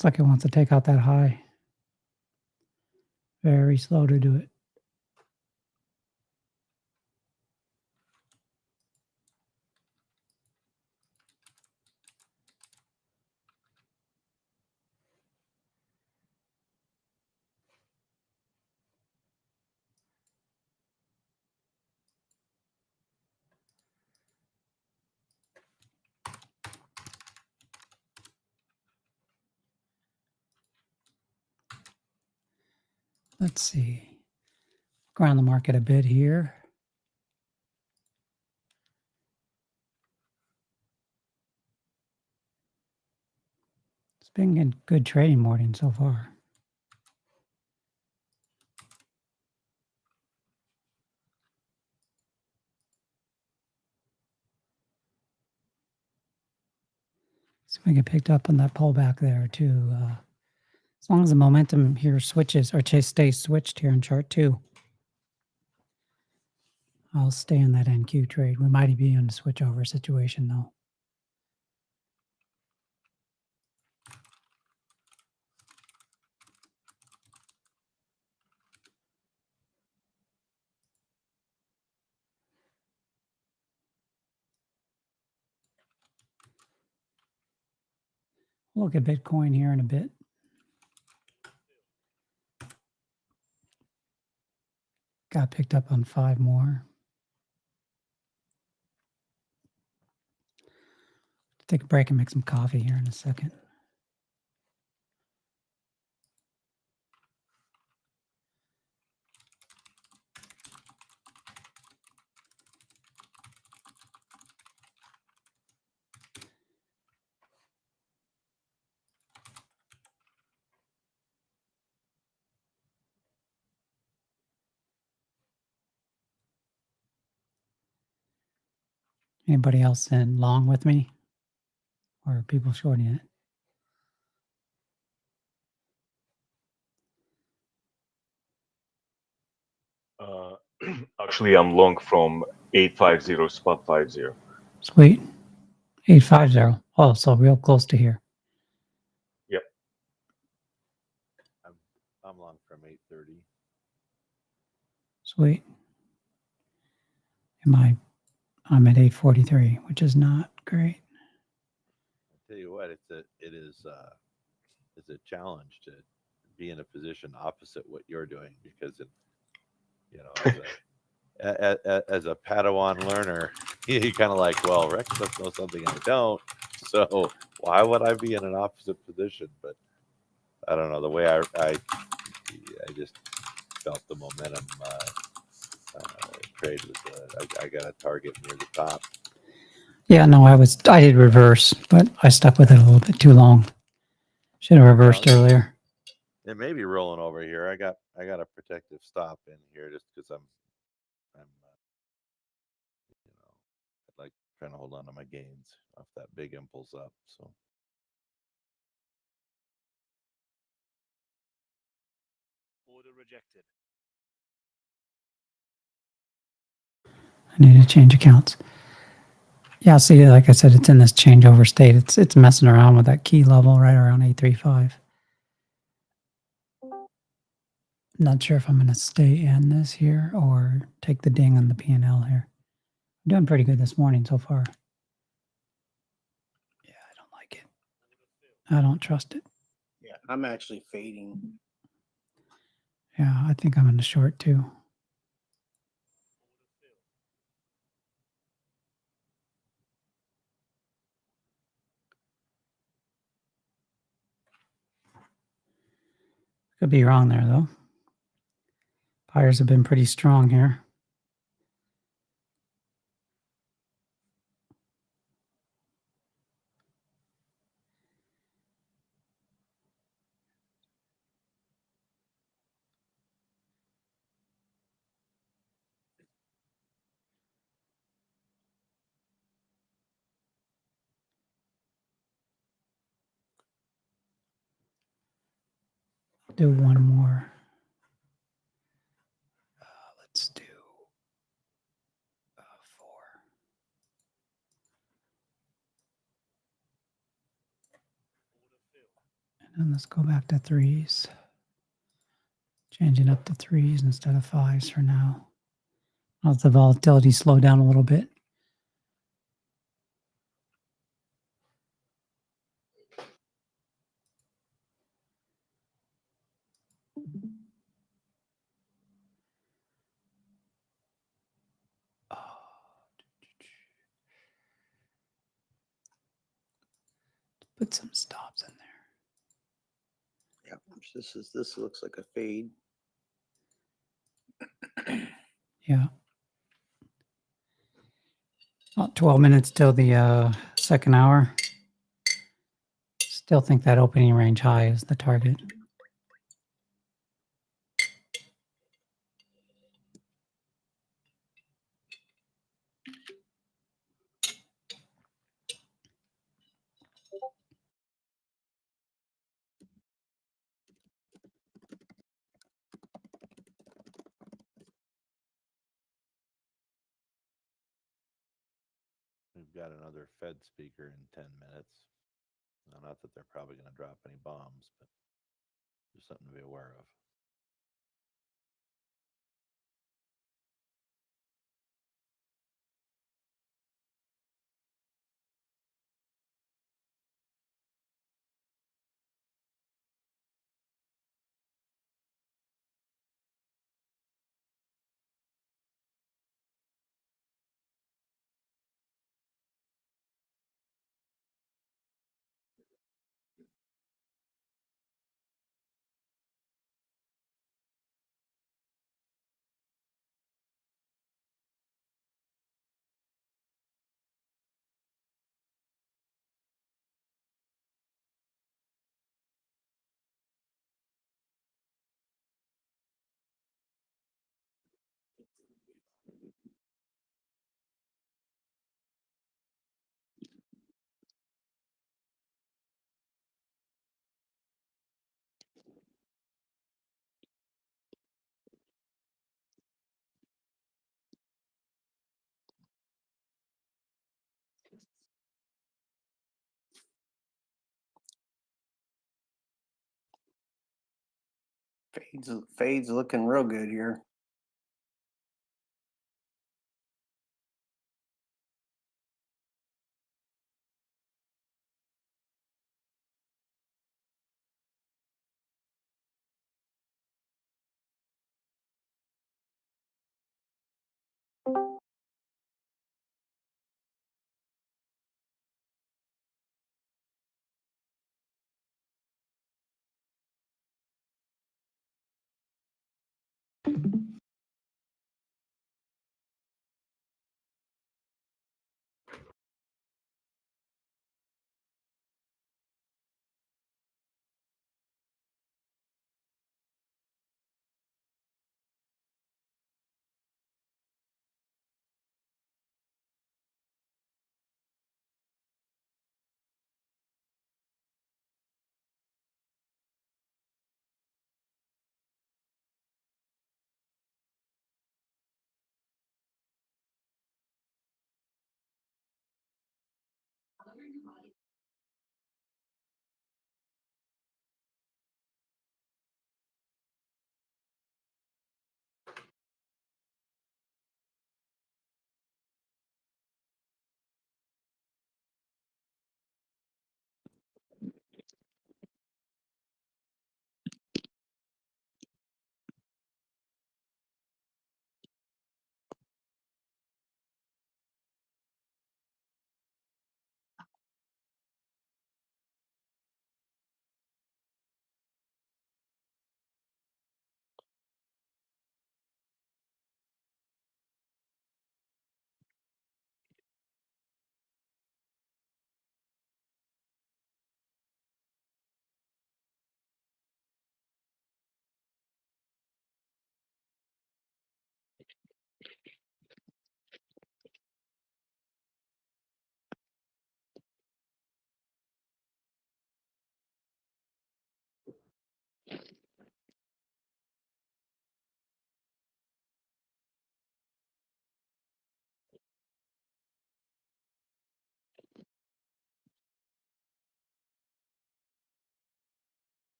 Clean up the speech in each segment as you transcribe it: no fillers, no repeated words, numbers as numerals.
It's like it wants to take out that high. Very slow to do it. Let's see. Go around the market a bit here. It's been a good trading morning so far. So we get picked up on that pullback there too. As long as the momentum here switches or stays switched here in chart 2, I'll stay in that NQ trade. We might be in a switch over situation though. We'll look at Bitcoin here in a bit. Got picked up on 5 more. Take a break and make some coffee here in a second. Anybody else in long with me? Or are people shorting it? Actually, I'm long from 850 spot 50. Sweet. 850. Oh, so real close to here. Yep. I'm long from 830. Sweet. I'm at 843, which is not great. I tell you what, it's a challenge to be in a position opposite what you're doing because as a Padawan learner, you kind of like, well, Rex must know something I don't, so why would I be in an opposite position? But I don't know, the way I just felt the momentum trade was I got a target near the top. Yeah, no, I did reverse, but I stuck with it a little bit too long. Should have reversed earlier. It may be rolling over here. I got a protective stop in here just because I'm I'd like trying to hold on to my gains off that big impulse up. So order rejected. I need to change accounts. Yeah, see, like I said, it's in this changeover state. It's messing around with that key level right around 835. Not sure if I'm going to stay in this here or take the ding on the P&L here. I'm doing pretty good this morning so far. Yeah, I don't like it. I don't trust it. Yeah, I'm actually fading. Yeah, I think I'm in the short too. Could be wrong there though. Buyers have been pretty strong here. Do one more. Let's do 4. And let's go back to threes. Changing up to threes instead of fives for now. Let the volatility slow down a little bit. Put some stops in there. Yeah, this looks like a fade. Yeah. About 12 minutes till the second hour. Still think that opening range high is the target. We've got another Fed speaker in 10 minutes. Now, not that they're probably going to drop any bombs, but just something to be aware of. Fades looking real good here.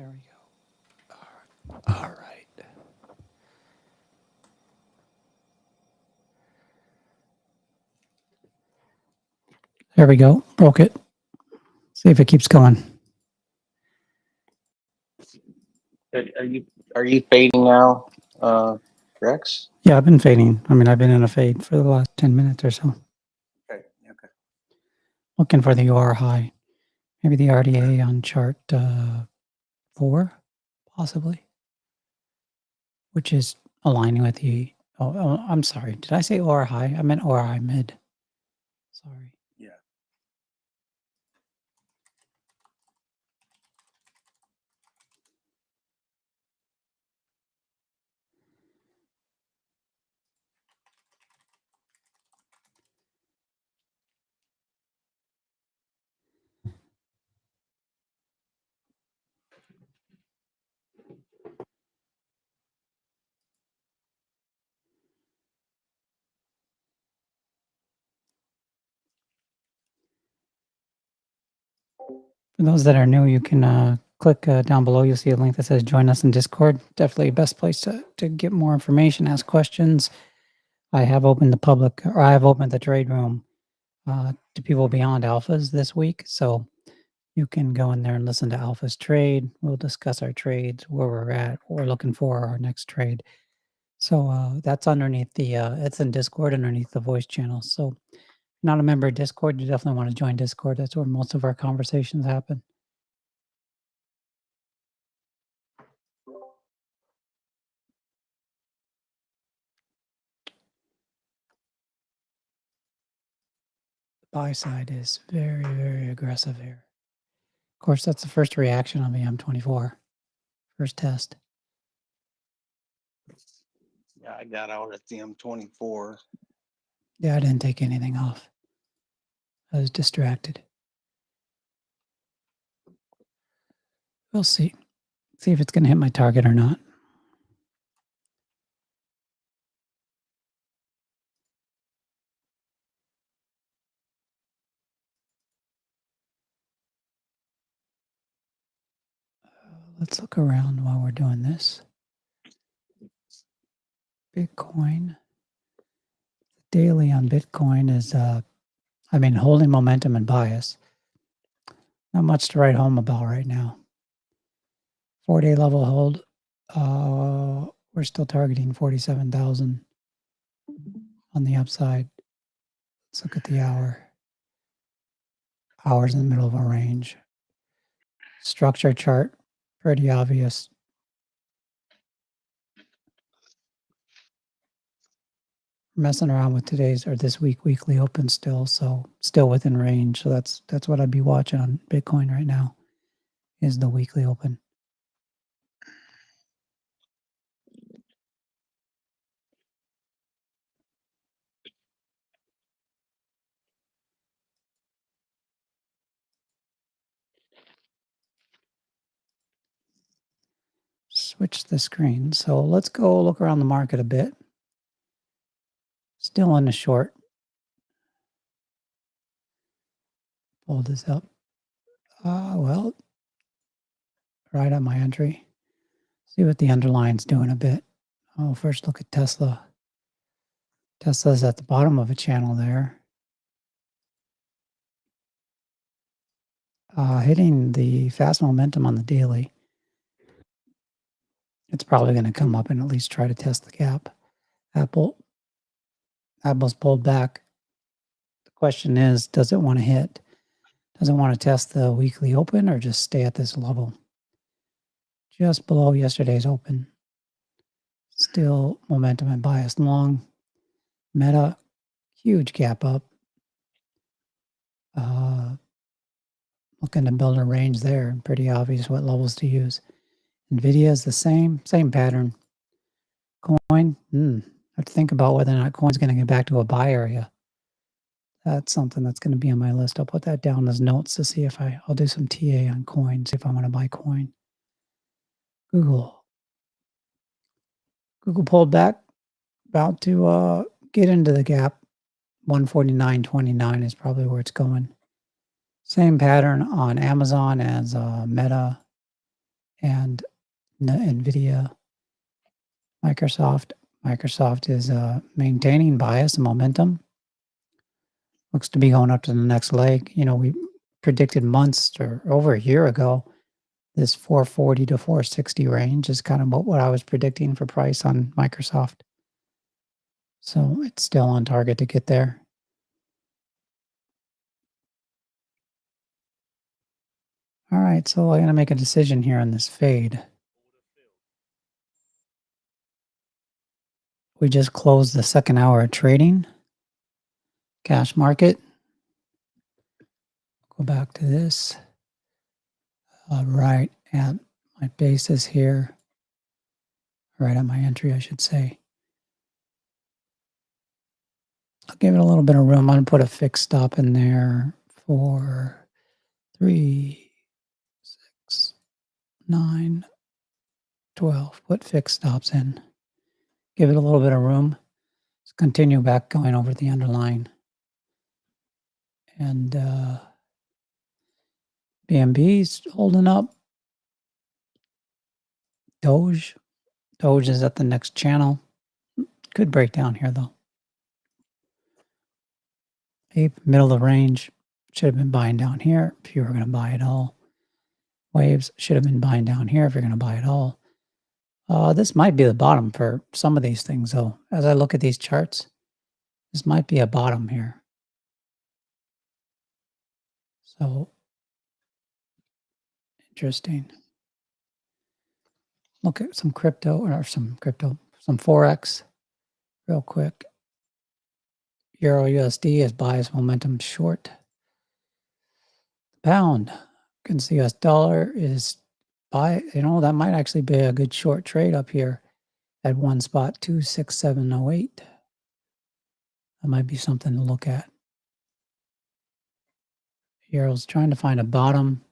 There we go. All right. There we go. Broke it. See if it keeps going. Are you fading now, Rex? Yeah, I've been fading. I mean, I've been in a fade for the last 10 minutes or so. Okay. Looking for the OR high. Maybe the RDA on chart 4, possibly. Which is aligning with the... Oh, I'm sorry. Did I say OR high? I meant OR high mid. Sorry. Yeah. For those that are new, you can click down below. You'll see a link that says join us in Discord. Definitely best place to get more information, ask questions. I have opened the trade room to people beyond alphas this week. So you can go in there and listen to alphas trade. We'll discuss our trades, where we're at, what we're looking for our next trade. So that's underneath it's in Discord underneath the voice channel. So if you're not a member of Discord, you definitely want to join Discord. That's where most of our conversations happen. Buy side is very, very aggressive here. Of course, that's the first reaction on the M24. First test. Yeah, I got out at the M24. Yeah, I didn't take anything off. I was distracted. We'll see. See if it's going to hit my target or not. Let's look around while we're doing this. Bitcoin. Daily on Bitcoin is, holding momentum and bias. Not much to write home about right now. 4-day level hold. We're still targeting 47,000 on the upside. Let's look at the hour. Hours in the middle of a range. Structure chart, pretty obvious. Messing around with this weekly open still, so still within range. So that's what I'd be watching on Bitcoin right now, is the weekly open. Switch the screen. So let's go look around the market a bit. Still in the short. Pull this up. Well, right at my entry. See what the underline's doing a bit. Oh, first look at Tesla. Tesla's at the bottom of a channel there. Hitting the fast momentum on the daily. It's probably going to come up and at least try to test the gap. Apple's pulled back. The question is, does it want to hit? Does it want to test the weekly open or just stay at this level? Just below yesterday's open. Still momentum and bias long. Meta, huge gap up. Looking to build a range there. Pretty obvious what levels to use. NVIDIA is the same pattern. Coin, I have to think about whether or not coin's going to get back to a buy area. That's something that's going to be on my list. I'll put that down as notes to see if I'll do some TA on coin, see if I want to buy coin. Google pulled back, about to get into the gap. 149.29 is probably where it's going. Same pattern on Amazon as Meta and NVIDIA, Microsoft. Microsoft is maintaining bias and momentum. Looks to be going up to the next leg. You know, we predicted months or over a year ago, this 440 to 460 range is kind of what I was predicting for price on Microsoft. So it's still on target to get there. All right, so I'm going to make a decision here on this fade. We just closed the second hour of trading. Cash market. Go back to this. Right at my basis here. Right at my entry, I should say. I'll give it a little bit of room. I'm going to put a fixed stop in there for 3, 6, 9, 12. Put fixed stops in. Give it a little bit of room. Let's continue back going over the underlying. And BNB's holding up. Doge is at the next channel. Could break down here though. Ape, middle of the range. Should have been buying down here if you were going to buy it all. Waves should have been buying down here if you're going to buy it all. This might be the bottom for some of these things though. As I look at these charts, this might be a bottom here. So interesting. Look at some some Forex real quick. Euro USD is bias momentum short. Pound against the US dollar is buy, that might actually be a good short trade up here at one spot 26708. That might be something to look at. Euro's trying to find a bottom.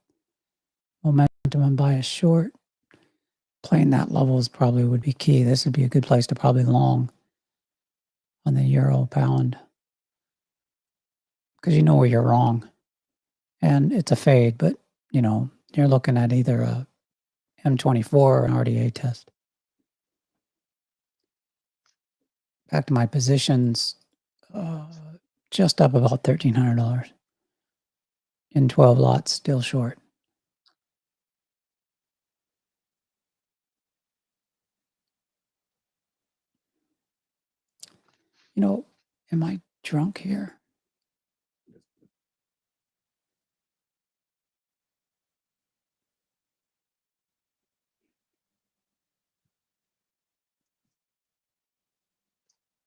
Momentum and bias short. Playing that level is probably would be key. This would be a good place to probably long on the euro pound because you know where you're wrong. And it's a fade, but you're looking at either a M24 or an RDA test. Back to my positions, just up about $1,300 in 12 lots, still short. Am I drunk here?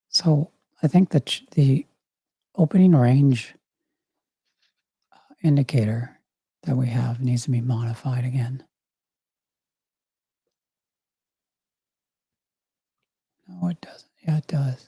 So I think that the opening range indicator that we have needs to be modified again. No, it doesn't. Yeah, it does.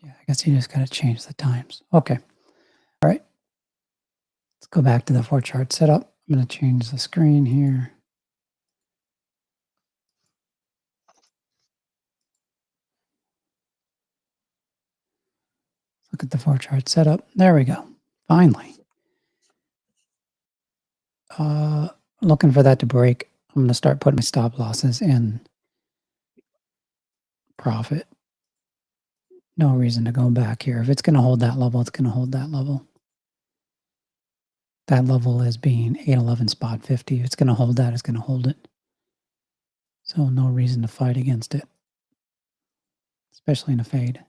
Yeah, I guess you just got to change the times. Okay. All right. Let's go back to the 4 chart setup. I'm going to change the screen here. Look at the 4 chart setup. There we go. Finally. Looking for that to break. I'm going to start putting my stop losses in profit. No reason to go back here. If it's going to hold that level, it's going to hold that level. That level is being 811 spot 50. If it's going to hold that, it's going to hold it. So no reason to fight against it, especially in a fade.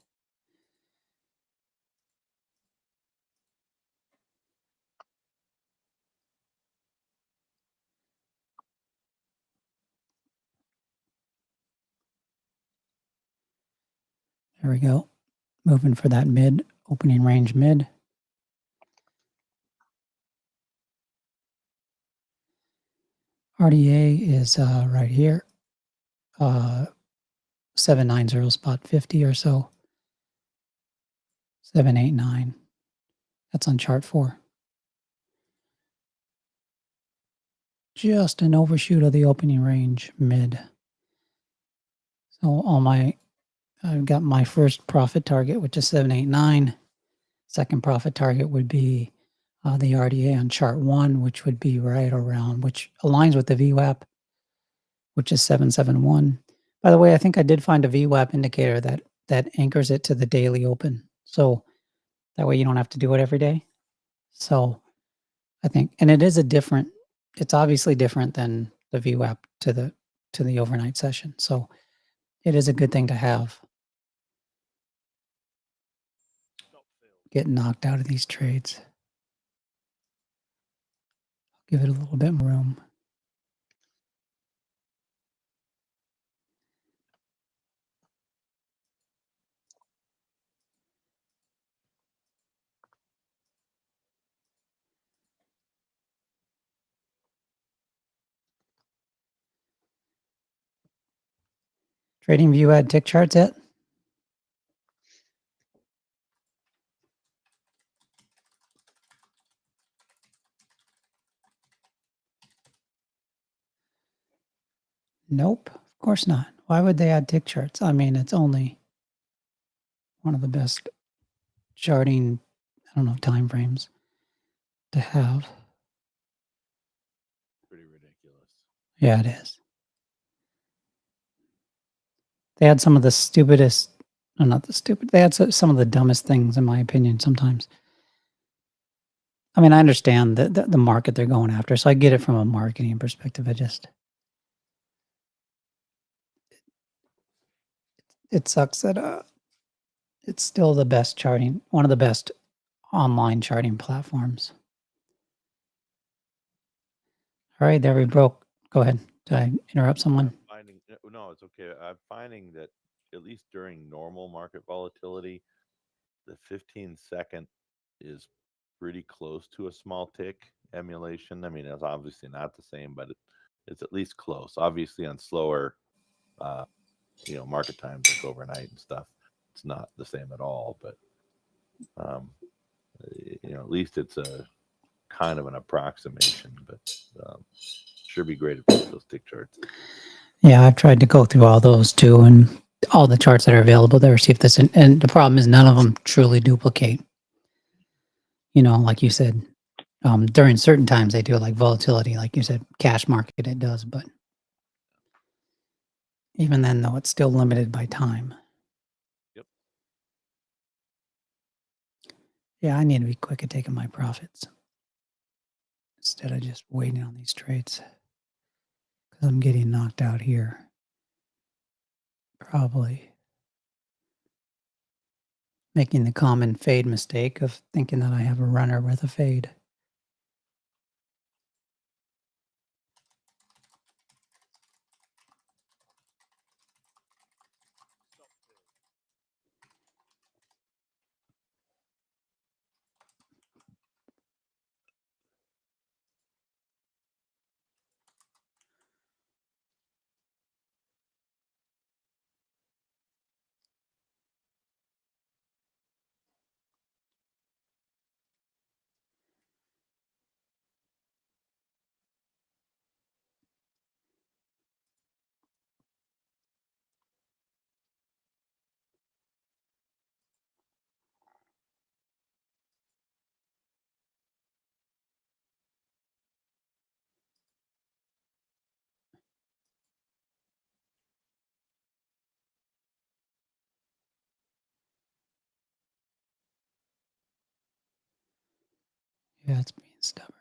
There we go. Moving for that mid, opening range mid. RDA is right here. 790 spot 50 or so. 789. That's on chart 4. Just an overshoot of the opening range mid. So I've got my first profit target, which is 789. Second profit target would be the RDA on chart 1, which would be right around, which aligns with the VWAP, which is 771. By the way, I think I did find a VWAP indicator that anchors it to the daily open. So that way you don't have to do it every day. So I think, and it's obviously different than the VWAP to the overnight session. So it is a good thing to have. Stop fill. Get knocked out of these trades. Give it a little bit more room. Trading View add tick charts yet? Nope, of course not. Why would they add tick charts? I mean, it's only one of the best charting, I don't know, time frames to have. Pretty ridiculous. Yeah, it is. They had some of the stupidest, no, not the stupid, they had some of the dumbest things, in my opinion, sometimes. I mean, I understand the market they're going after, so I get it from a marketing perspective. It sucks that it's still the best charting, one of the best online charting platforms. All right, there we broke. Go ahead. Did I interrupt someone? No, it's okay. I'm finding that at least during normal market volatility, the 15-second is pretty close to a small tick emulation. I mean, it's obviously not the same, but it's at least close. Obviously, on slower, market times like overnight and stuff, it's not the same at all. But at least it's a kind of an approximation. But sure be great if we get those tick charts. Yeah, I've tried to go through all those too, and all the charts that are available there, see if this, and the problem is none of them truly duplicate. Like you said, during certain times they do, like volatility, like you said, cash market, it does, but even then, though, it's still limited by time. Yep. Yeah, I need to be quick at taking my profits instead of just waiting on these trades because I'm getting knocked out here. Probably making the common fade mistake of thinking that I have a runner with a fade. Stop fill. Yeah, it's being stubborn.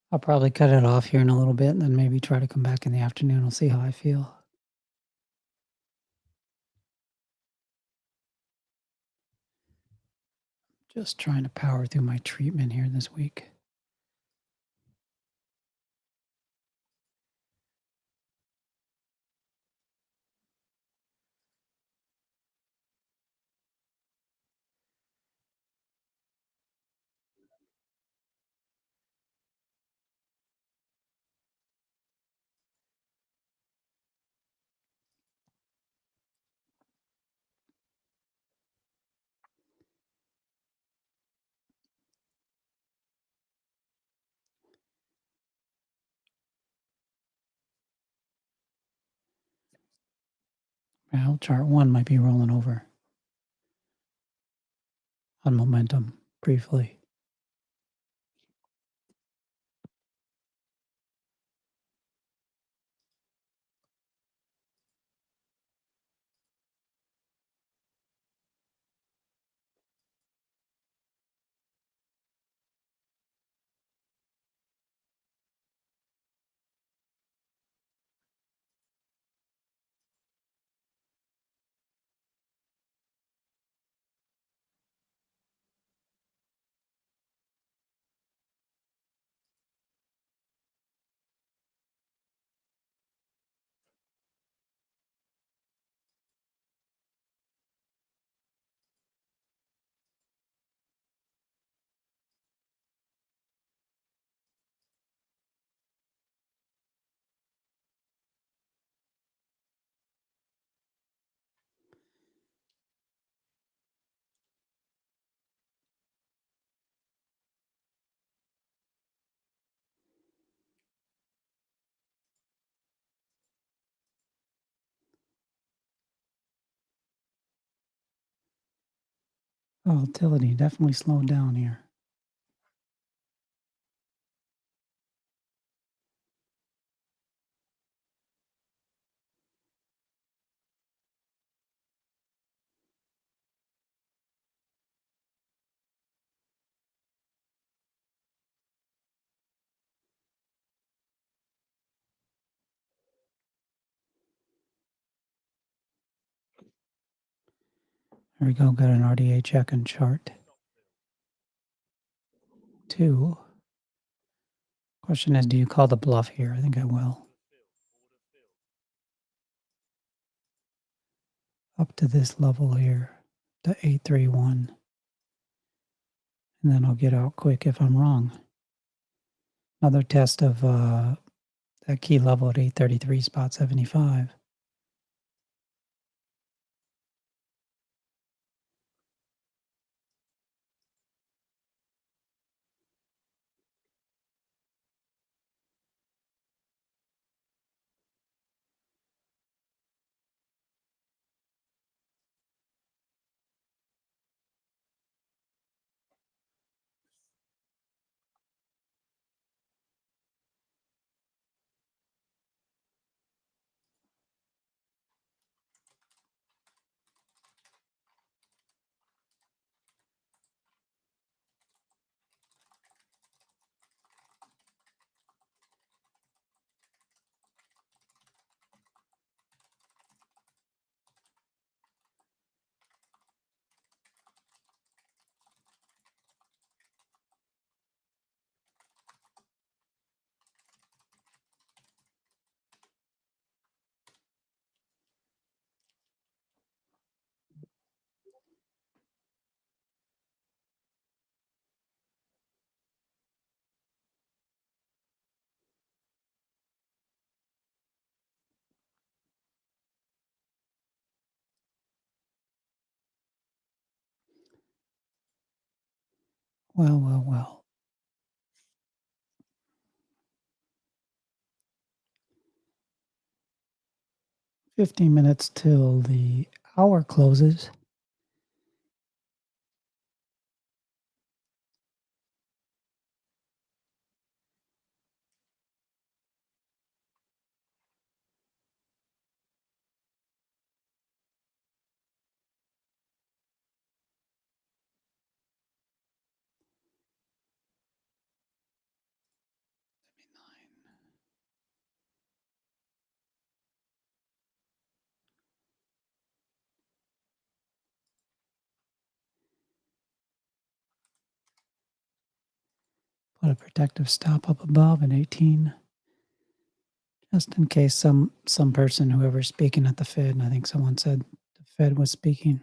I'll probably cut it off here in a little bit and then maybe try to come back in the afternoon. We'll see how I feel. Just trying to power through my treatment here this week. Well, chart 1 might be rolling over on momentum briefly. Volatility definitely slowed down here. There we go. Got an RDA check and chart 2. Question is, do you call the bluff here? I think I will. Up to this level here, the 831. And then I'll get out quick if I'm wrong. Another test of that key level at 833 spot 75. Well, well, well. 15 minutes till the hour closes. Put a protective stop up above at 18. Just in case some person, whoever's speaking at the Fed, and I think someone said the Fed was speaking.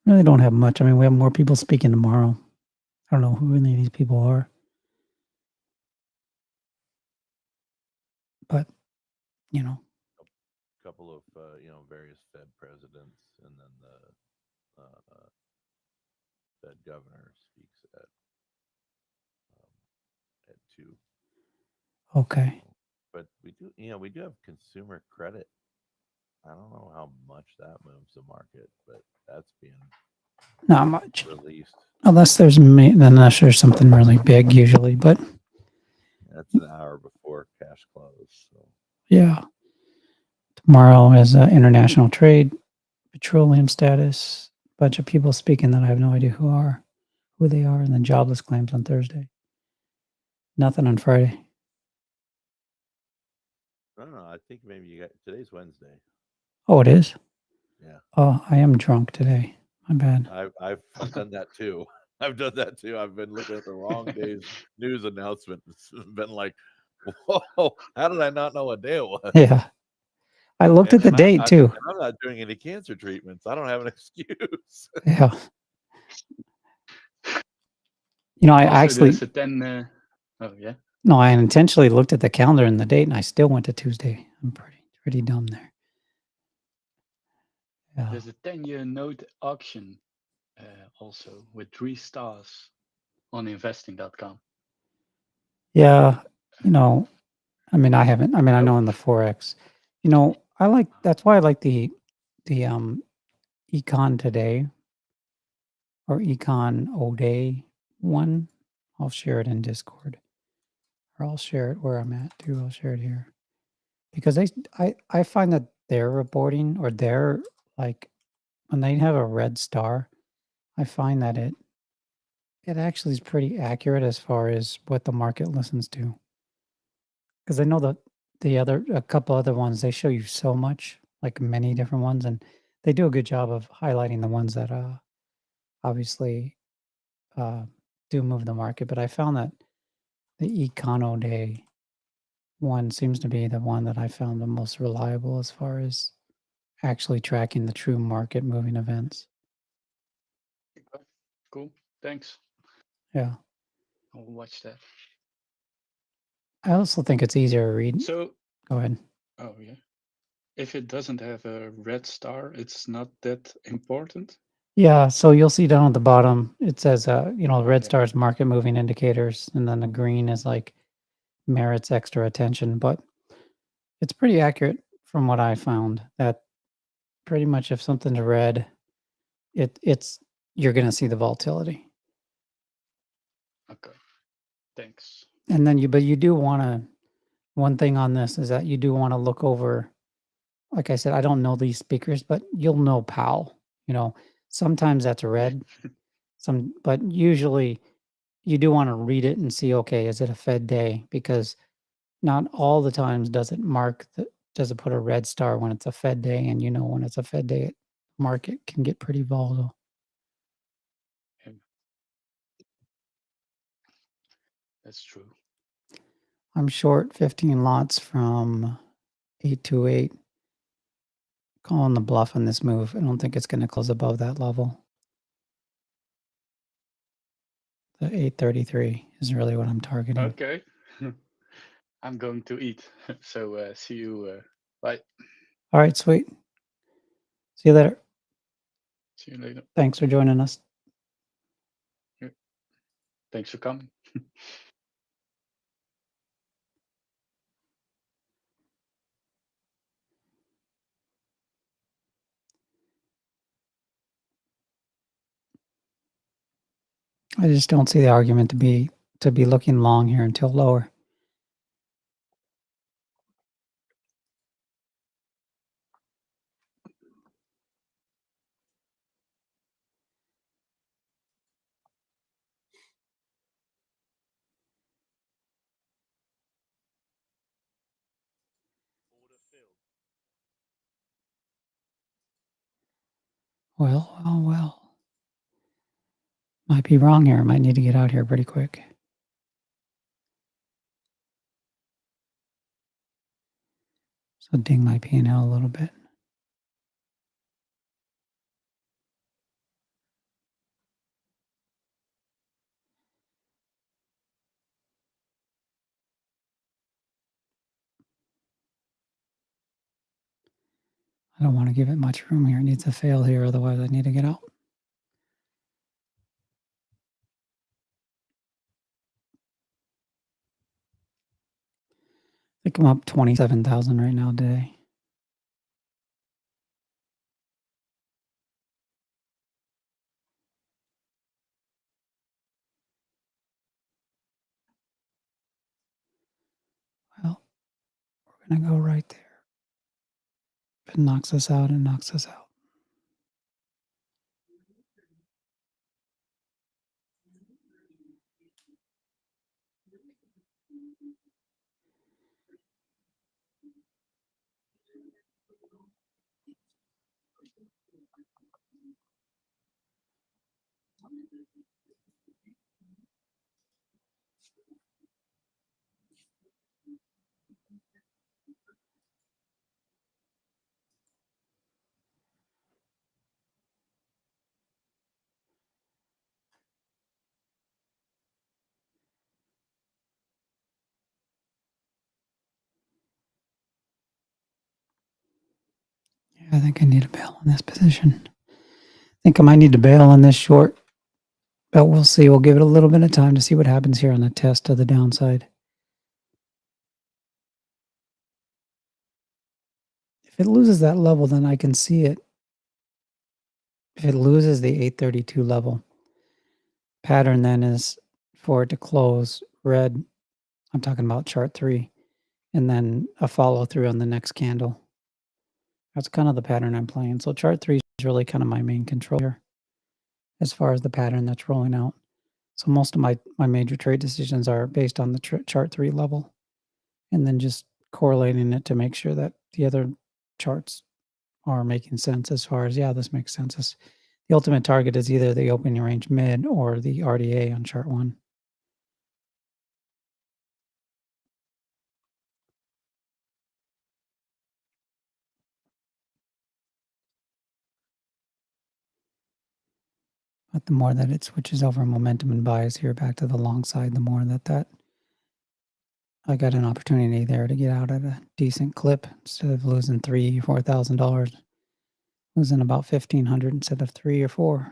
Really don't have much. I mean, we have more people speaking tomorrow. I don't know who any of these people are. But, you know, Couple of various Fed presidents, and then the Fed governor speaks at 2. okay. But we do have consumer credit. I don't know how much that moves the market, but that's being Not much. released. Unless there's something really big usually, but That's an hour before cash close. So yeah. Tomorrow is international trade, petroleum status, bunch of people speaking that I have no idea who they are, and then jobless claims on Thursday. Nothing on Friday. I don't know. I think maybe you got today's Wednesday. Oh, it is? Yeah. Oh, I am drunk today. My bad. I've done that too. I've done that too. I've been looking at the wrong day's news announcement. It's been like, whoa, how did I not know what day it was? Yeah. I looked at the date too. And I'm not doing any cancer treatments. I don't have an excuse. Yeah. You know, I Also, actually there's a 10. Oh yeah. no, I intentionally looked at the calendar and the date, and I still went to Tuesday. I'm pretty dumb there. Yeah. There's a 10-year note auction also with 3 stars on investing.com. Yeah. You know, I mean, I haven't. I mean, I know in the Forex. You know, that's why I like the Econ Today or Econ O-Day one. I'll share it in Discord, or I'll share it where I'm at too. I'll share it here because I find that their reporting or their like when they have a red star, I find that it actually is pretty accurate as far as what the market listens to. Because I know that a couple other ones, they show you so much, like many different ones, and they do a good job of highlighting the ones that obviously do move the market. But I found that the Econo Day one seems to be the one that I found the most reliable as far as actually tracking the true market moving events. Okay, cool. Thanks. Yeah. I'll watch that. I also think it's easier to read. So, Go ahead. oh yeah. If it doesn't have a red star, it's not that important. Yeah, so you'll see down at the bottom, it says, red Yeah. stars market moving indicators, and then the green is like merits extra attention. But it's pretty accurate from what I found that pretty much if something's red, it's you're going to see the volatility. Okay. Thanks. And then but you do want to, one thing on this is that you do want to look over, like I said, I don't know these speakers, but you'll know Powell, sometimes that's red, but usually you do want to read it and see, okay, is it a Fed day? Because not all the times does it put a red star when it's a Fed day, and when it's a Fed day, market can get pretty volatile. That's true. I'm short 15 lots from 828. Calling the bluff on this move. I don't think it's going to close above that level. The 833 is really what I'm targeting. Okay. I'm going to eat. So see you. Bye. All right, sweet. See you later. See you later. Thanks for joining us. Thanks for coming. I just don't see the argument to be looking long here until lower. Order filled. Well. Might be wrong here. Might need to get out here pretty quick. So ding my P&L a little bit. I don't want to give it much room here. It needs to fail here, otherwise I need to get out. I think I'm up 27,000 right now today. Well, we're going to go right there. If it knocks us out, it knocks us out. Yeah, I think I need to bail in this position. I think I might need to bail on this short, but we'll see. We'll give it a little bit of time to see what happens here on the test of the downside. If it loses that level, then I can see it. If it loses the 832 level, pattern then is for it to close red. I'm talking about chart 3, and then a follow through on the next candle. That's kind of the pattern I'm playing. So chart 3 is really kind of my main control here as far as the pattern that's rolling out. So most of my major trade decisions are based on the chart 3 level, and then just correlating it to make sure that the other charts are making sense as far as, yeah, this makes sense. The ultimate target is either the opening range mid or the RDA on chart 1. But the more that it switches over momentum and bias here back to the long side, the more that I got an opportunity there to get out at a decent clip instead of losing $3,000-$4,000, losing about $1,500 instead of 3 or 4.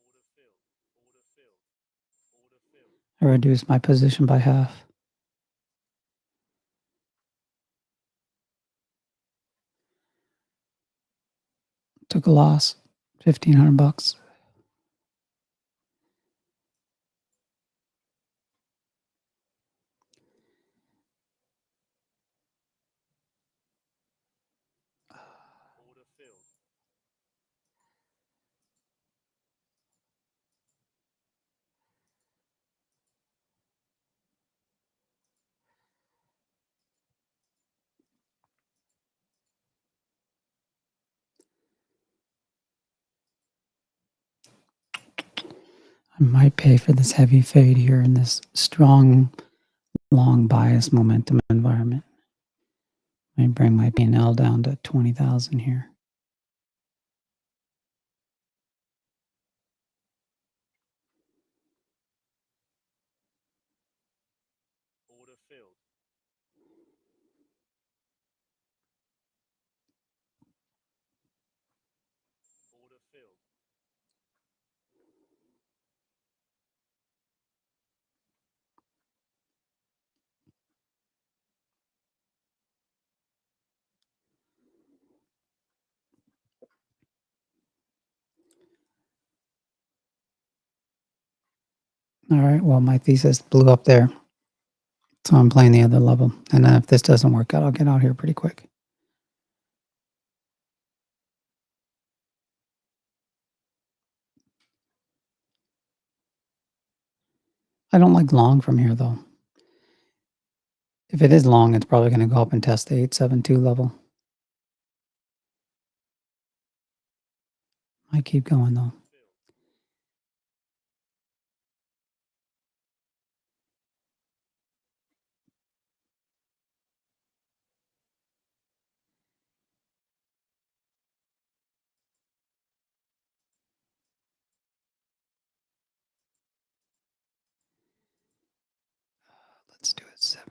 Order filled. Order filled. Order filled. I reduced my position by half. Took a loss, $1,500. Order filled. I might pay for this heavy fade here in this strong, long bias momentum environment. I bring my P&L down to 20,000 here. – filled. Order filled. All right. Well, my thesis blew up there. So I'm playing the other level. And then if this doesn't work out, I'll get out here pretty quick. I don't like long from here, though. If it is long, it's probably going to go up and test the 872 level. I keep going, though. Let's do it 7.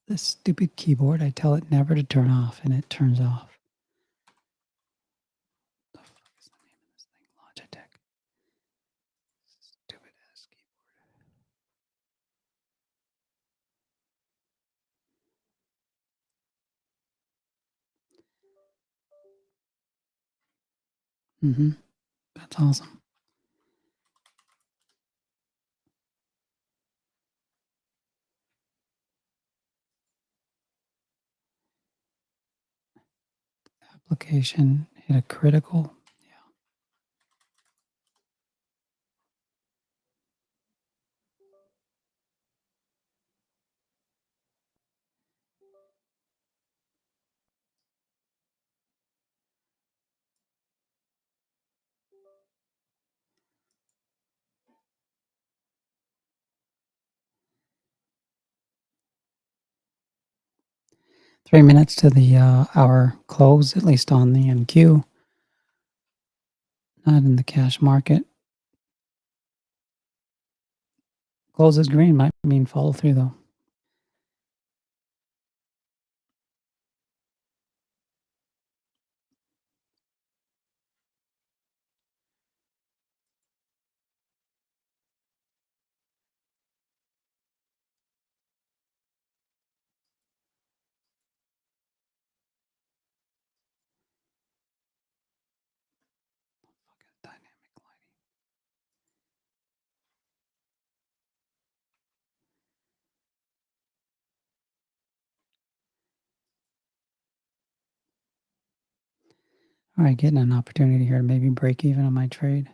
This stupid keyboard, I tell it never to turn off, and it turns off. The fuck is the name of this thing? Logitech. Stupid ass keyboard. That's awesome. Application hit a critical. Yeah. 3 minutes to the hour close, at least on the NQ. Not in the cash market. Closes green might mean follow through, though. Fucking dynamic lighting. All right, getting an opportunity here to maybe break even on my trade.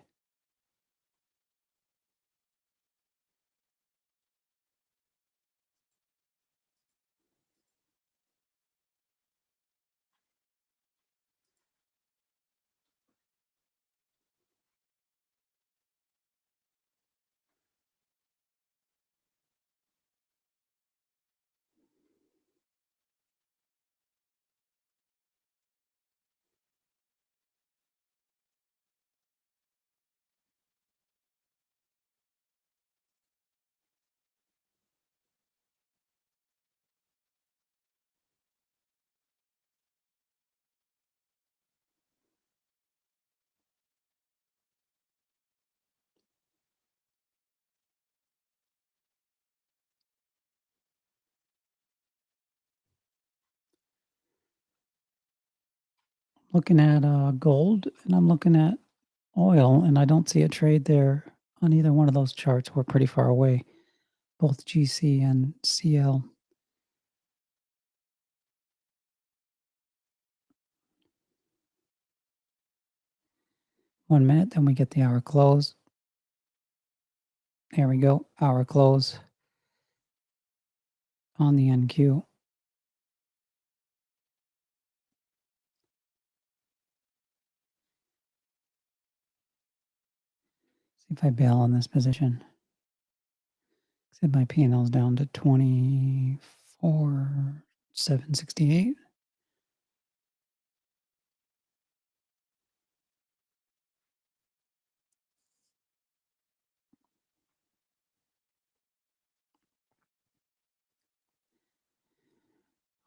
Looking at gold, and I'm looking at oil, and I don't see a trade there on either one of those charts. We're pretty far away, both GC and CL. One minute, then we get the hour close. There we go, hour close on the NQ. See if I bail on this position. Said my P&L is down to 24,768.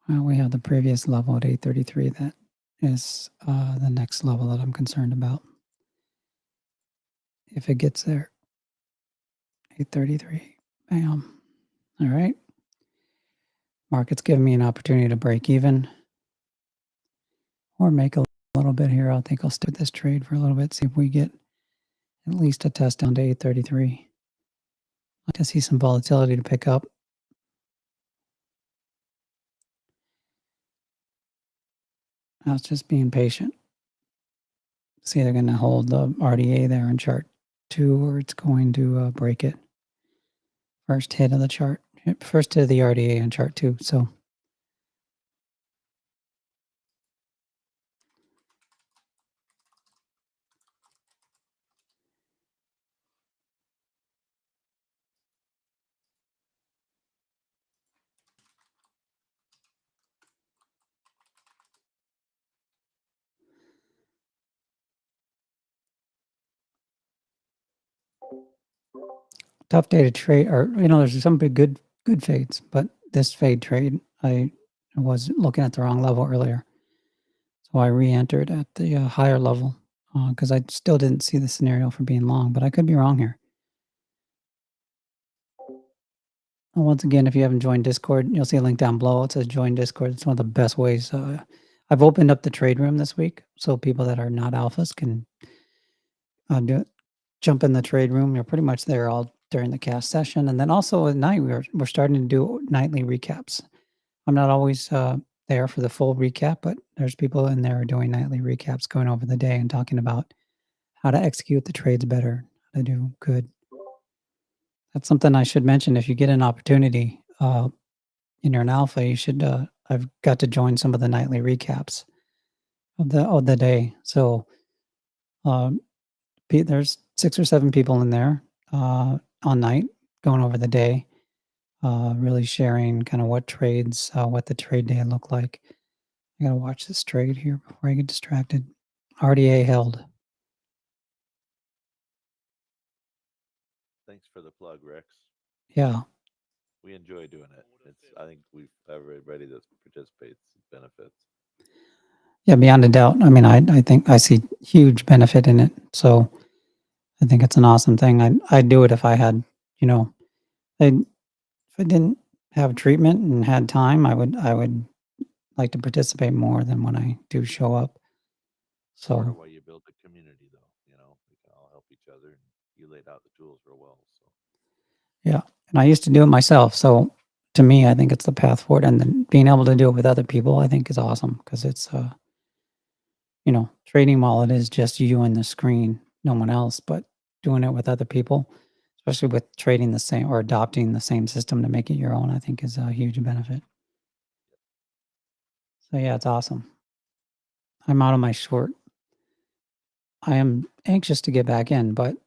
Well, we have the previous level at 833. That is the next level that I'm concerned about. If it gets there, 833. Bam. All right. Market's giving me an opportunity to break even or make a little bit here. I think I'll stick with this trade for a little bit, see if we get at least a test down to 833. I'd like to see some volatility to pick up. I was just being patient. See, they're going to hold the RDA there in chart 2, or it's going to break it. First hit of the chart, first hit of the RDA in chart 2. So tough day to trade, or there's some big good fades, but this fade trade, I was looking at the wrong level earlier, so I re-entered at the higher level because I still didn't see the scenario for being long, but I could be wrong here. And once again, if you haven't joined Discord, you'll see a link down below. It says join Discord. It's one of the best ways. I've opened up the trade room this week, so people that are not alphas can jump in the trade room. You're pretty much there all during the cast session, and then also at night we're starting to do nightly recaps. I'm not always there for the full recap, but there's people in there doing nightly recaps, going over the day and talking about how to execute the trades better, how to do good. That's something I should mention. If you get an opportunity and you're an alpha, you should. I've got to join some of the nightly recaps of the day. So there's 6 or 7 people in there on night going over the day, really sharing kind of what trades, what the trade day looked like. I gotta watch this trade here before I get distracted. RDA held. Thanks for the plug, Rex. Yeah. We enjoy doing it. I think everybody that participates benefits. Yeah, beyond a doubt. I mean, I think I see huge benefit in it. So I think it's an awesome thing. I'd do it if I had, if I didn't have treatment and had time, I would like to participate more than when I do show up. Part of So why you build a community, though, we can all help each other. And you laid out the tools real well. So yeah, and I used to do it myself. So to me, I think it's the path forward, and then being able to do it with other people, I think is awesome because it's, trading while it is just you and the screen, no one else, but doing it with other people, especially with trading the same or adopting the same system to make it your own, I think is a huge benefit. So yeah, it's awesome. I'm out of my short. I am anxious to get back in, but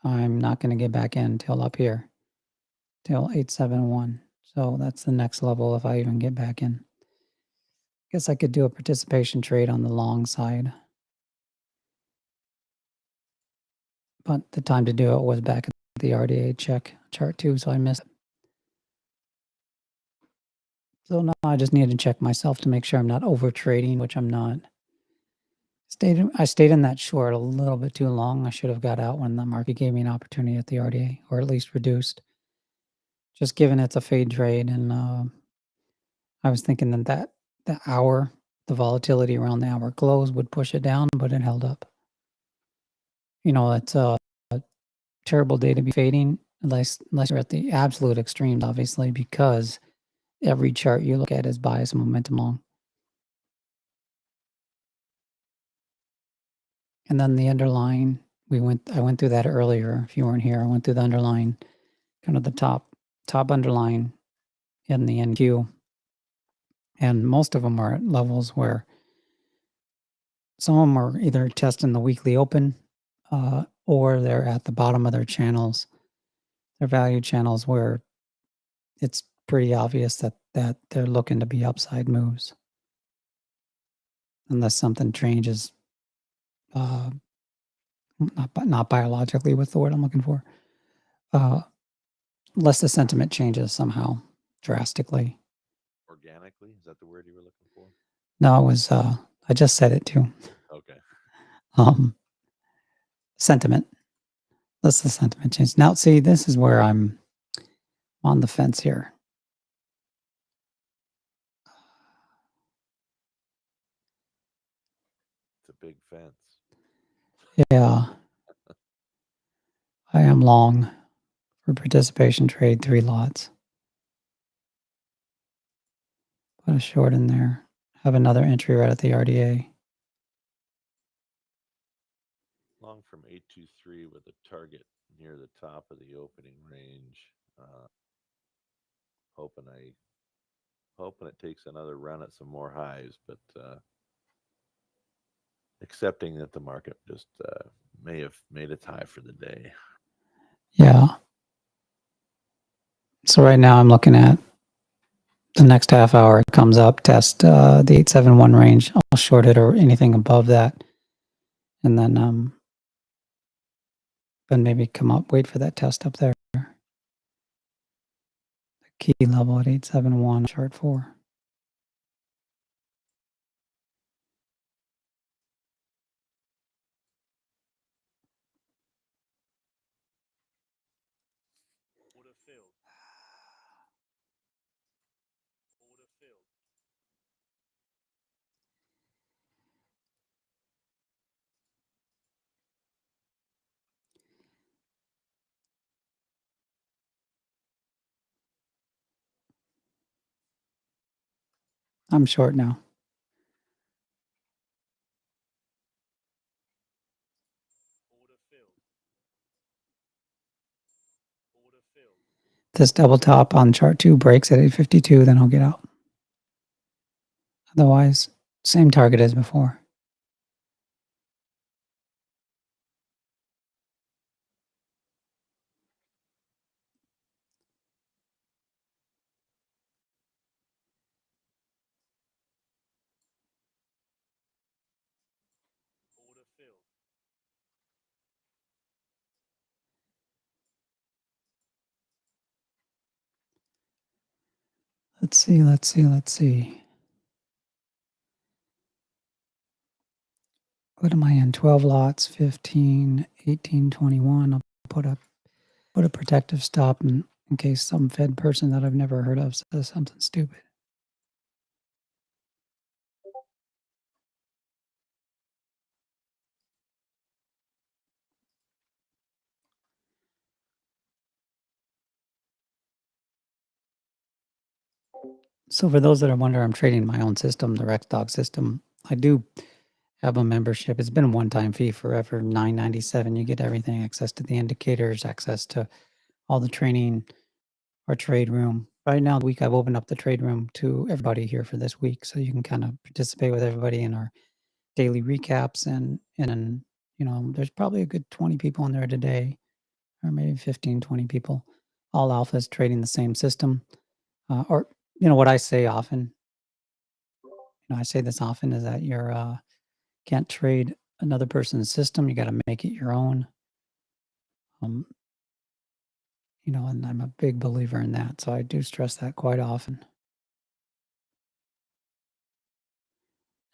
I'm not going to get back in till up here, till 871. So that's the next level if I even get back in. Guess I could do a participation trade on the long side. But the time to do it was back at the RDA check chart 2, so I missed it. So now I just need to check myself to make sure I'm not over trading, which I'm not. I stayed in that short a little bit too long. I should have got out when the market gave me an opportunity at the RDA, or at least reduced. Just given it's a fade trade, and I was thinking that the hour, the volatility around the hour close would push it down, but it held up. It's a terrible day to be fading, unless you're at the absolute extremes, obviously, because every chart you look at is bias momentum long. And then the underlying, I went through that earlier. If you weren't here, I went through the underlying, kind of the top underlying in the NQ. And most of them are at levels where some of them are either testing the weekly open or they're at the bottom of their channels, their value channels, where it's pretty obvious that they're looking to be upside moves. Unless something changes, not biologically, what's the word I'm looking for? Unless the sentiment changes somehow drastically. organically, that the word you were looking for? No, it was, I just said it too. Okay. Sentiment. That's the sentiment change. Now, see, this is where I'm on the fence here. It's a big fence. Yeah. I am long for participation trade, 3 lots. Put a short in there. Have another entry right at the RDA. Long from 823 with a target near the top of the opening range. Hoping it takes another run at some more highs, but accepting that the market just may have made its high for the day. Yeah. So right now I'm looking at the next half hour. It comes up, test the 871 range. I'll short it or anything above that. And then maybe come up, wait for that test up there. The key level at 871, short 4. Order filled. Order filled. I'm short now. Order filled. Order filled. This double top on chart 2 breaks at 852, then I'll get out. Otherwise, same target as before. Order filled. Let's see. What am I in? 12 lots, 15, 18, 21. I'll put a protective stop in case some Fed person that I've never heard of says something stupid. So for those that are wondering, I'm trading my own system, the RexDog system. I do have a membership. It's been a one-time fee forever, $9.97. You get everything, access to the indicators, access to all the training, our trade room. Right now, the week I've opened up the trade room to everybody here for this week, so you can kind of participate with everybody in our daily recaps and there's probably a good 20 people in there today, or maybe 15, 20 people, all alphas trading the same system. Or what I say often, I say this often, is that you're can't trade another person's system. You got to make it your own. And I'm a big believer in that. So I do stress that quite often.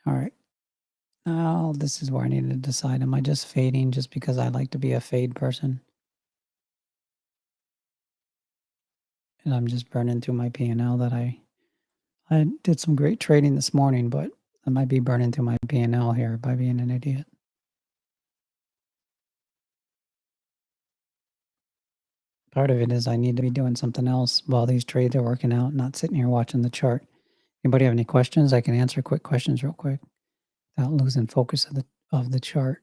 All right. Now, this is where I need to decide. Am I just fading just because I like to be a fade person? And I'm just burning through my P&L that I did some great trading this morning, but I might be burning through my P&L here by being an idiot. Part of it is I need to be doing something else while these trades are working out, not sitting here watching the chart. Anybody have any questions? I can answer quick questions real quick without losing focus of the chart.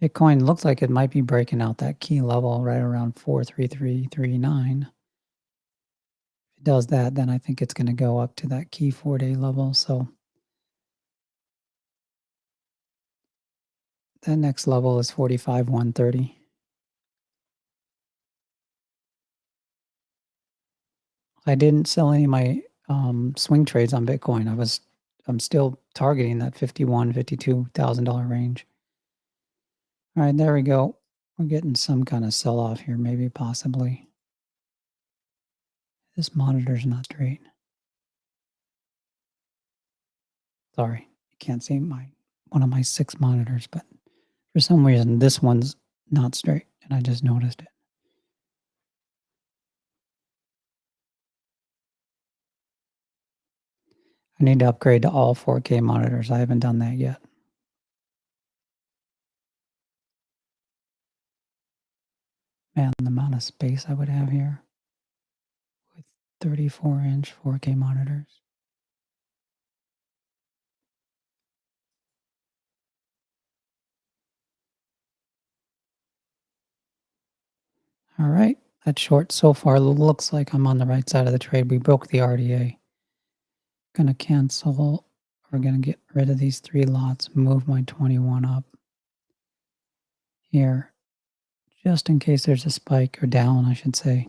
Bitcoin looks like it might be breaking out that key level right around 43339. If it does that, then I think it's going to go up to that key 4-day level. So that next level is 45,130. I didn't sell any of my swing trades on Bitcoin. I'm still targeting that $52,000 range. All right, there we go. We're getting some kind of sell off here, maybe, possibly. This monitor's not straight. Sorry, you can't see one of my 6 monitors, but for some reason this one's not straight, and I just noticed it. I need to upgrade to all 4K monitors. I haven't done that yet. Man, the amount of space I would have here with 34-inch 4K monitors. All right, that short so far looks like I'm on the right side of the trade. We broke the RDA. Gonna cancel. We're gonna get rid of these 3 lots, move my 21 up here, just in case there's a spike or down, I should say.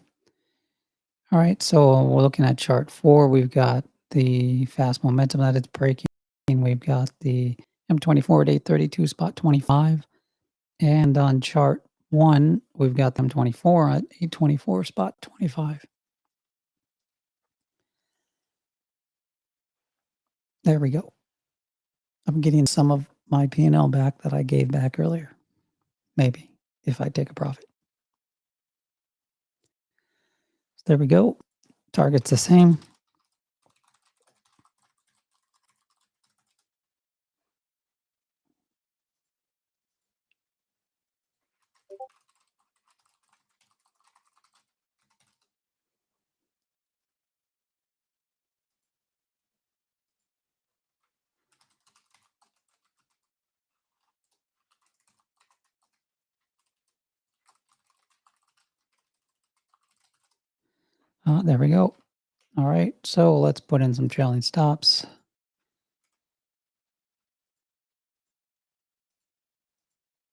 All right, so we're looking at chart 4. We've got the fast momentum that it's breaking. We've got the M24 at 832 spot 25. And on chart 1, we've got the M24 at 824 spot 25. There we go. I'm getting some of my P&L back that I gave back earlier. Maybe, if I take a profit. So there we go. Target's the same. There we go. All right, so let's put in some trailing stops.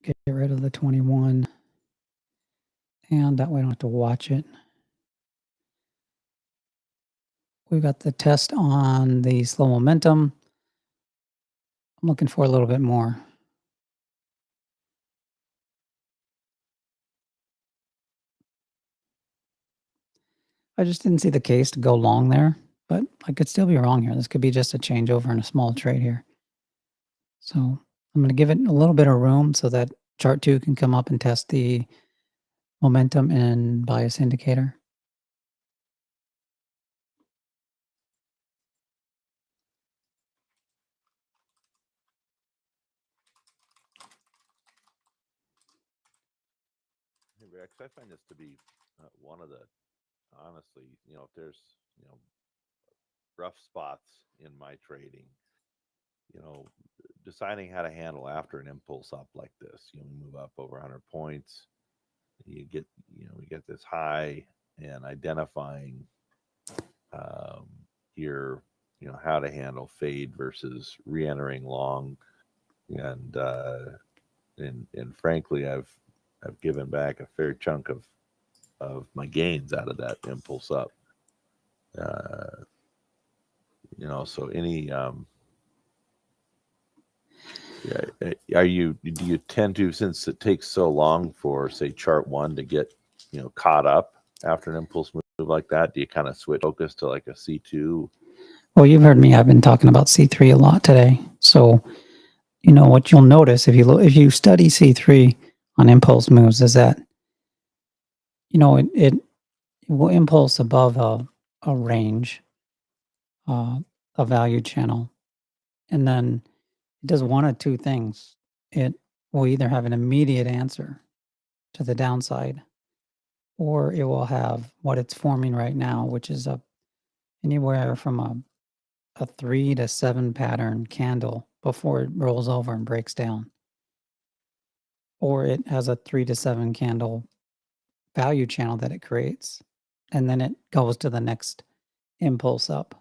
Get rid of the 21. And that way I don't have to watch it. We've got the test on the slow momentum. I'm looking for a little bit more. I just didn't see the case to go long there, but I could still be wrong here. This could be just a changeover in a small trade here. So I'm going to give it a little bit of room so that chart 2 can come up and test the momentum and bias indicator. Hey, Rex, I find this to be one of the, honestly, if there's, rough spots in my trading, deciding how to handle after an impulse up like this, we move up over 100 points, we get this high, and identifying here, how to handle fade versus re-entering long, and frankly, I've given back a fair chunk of my gains out of that impulse up. So any do you tend to, since it takes so long for, say, chart 1 to get caught up after an impulse move like that, do you kind of switch focus to like a C2? Well, you've heard me. I've been talking about C3 a lot today. So, what you'll notice if you study C3 on impulse moves is that, it will impulse above a range, a value channel, and then it does one of two things. It will either have an immediate answer to the downside, or it will have what it's forming right now, which is anywhere from a 3 to 7 pattern candle before it rolls over and breaks down. Or it has a 3 to 7 candle value channel that it creates, and then it goes to the next impulse up.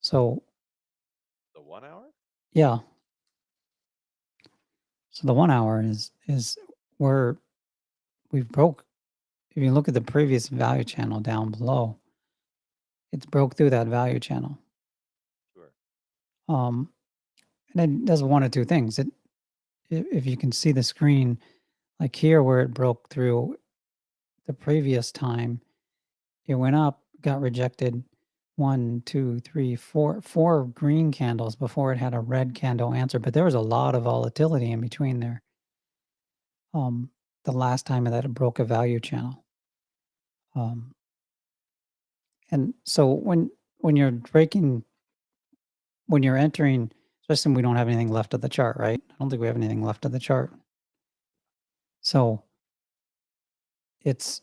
So The 1 hour? yeah. So the 1 hour is where we've broke. If you look at the previous value channel down below, it's broke through that value channel. Sure. And it does one of two things. If you can see the screen, like here where it broke through the previous time, it went up, got rejected 1, 2, 3, 4 green candles before it had a red candle answer, but there was a lot of volatility in between there. The last time that it broke a value channel. And so when you're when you're entering, especially when we don't have anything left of the chart, right? I don't think we have anything left of the chart. So it's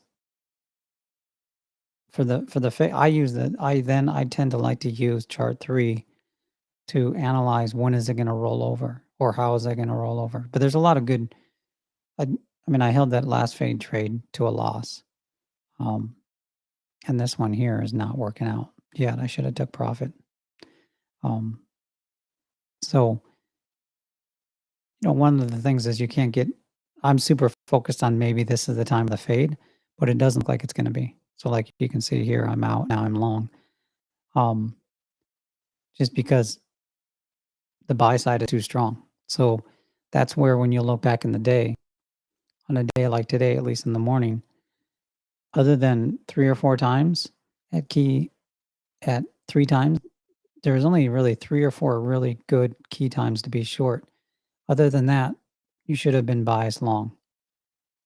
for the I tend to like to use chart 3 to analyze when is it going to roll over or how is it going to roll over. But there's a lot of good. I mean, I held that last fade trade to a loss, and this one here is not working out yet. I should have took profit. So one of the things is you can't get. I'm super focused on maybe this is the time of the fade, but it doesn't look like it's going to be. So like you can see here, I'm out now. I'm long. Just because the buy side is too strong. So that's where when you look back in the day, on a day like today, at least in the morning, other than 3 or 4 times at 3 times, there's only really 3 or 4 really good key times to be short. Other than that, you should have been biased long,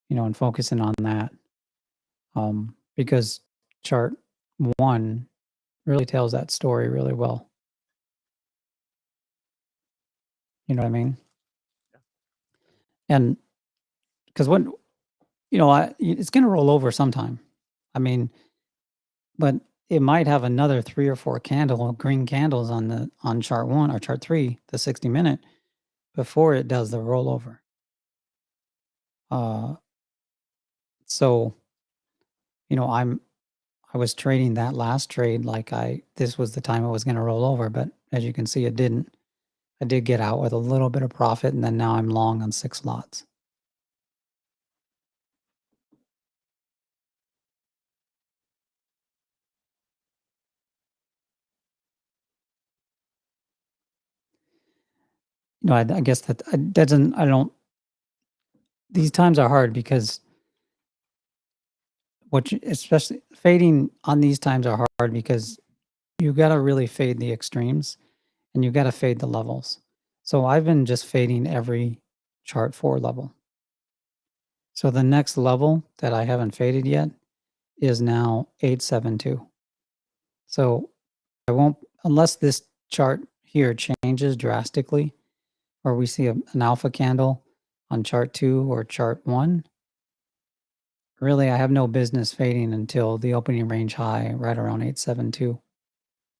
and focusing on that. Because chart 1 really tells that story really well. You know what I mean? And because it's going to roll over sometime. I mean, but it might have another 3 or 4 green candles on chart 1 or chart 3, the 60-minute, before it does the rollover. So, I was trading that last trade like this was the time it was going to roll over, but as you can see, it didn't. I did get out with a little bit of profit, and then now I'm long on 6 lots. I guess that doesn't. I don't. These times are hard because especially fading on these times are hard because you got to really fade the extremes and you got to fade the levels. So I've been just fading every chart 4 level. So the next level that I haven't faded yet is now 872. So I won't, unless this chart here changes drastically, or we see an alpha candle on chart 2 or chart 1. Really, I have no business fading until the opening range high right around 872,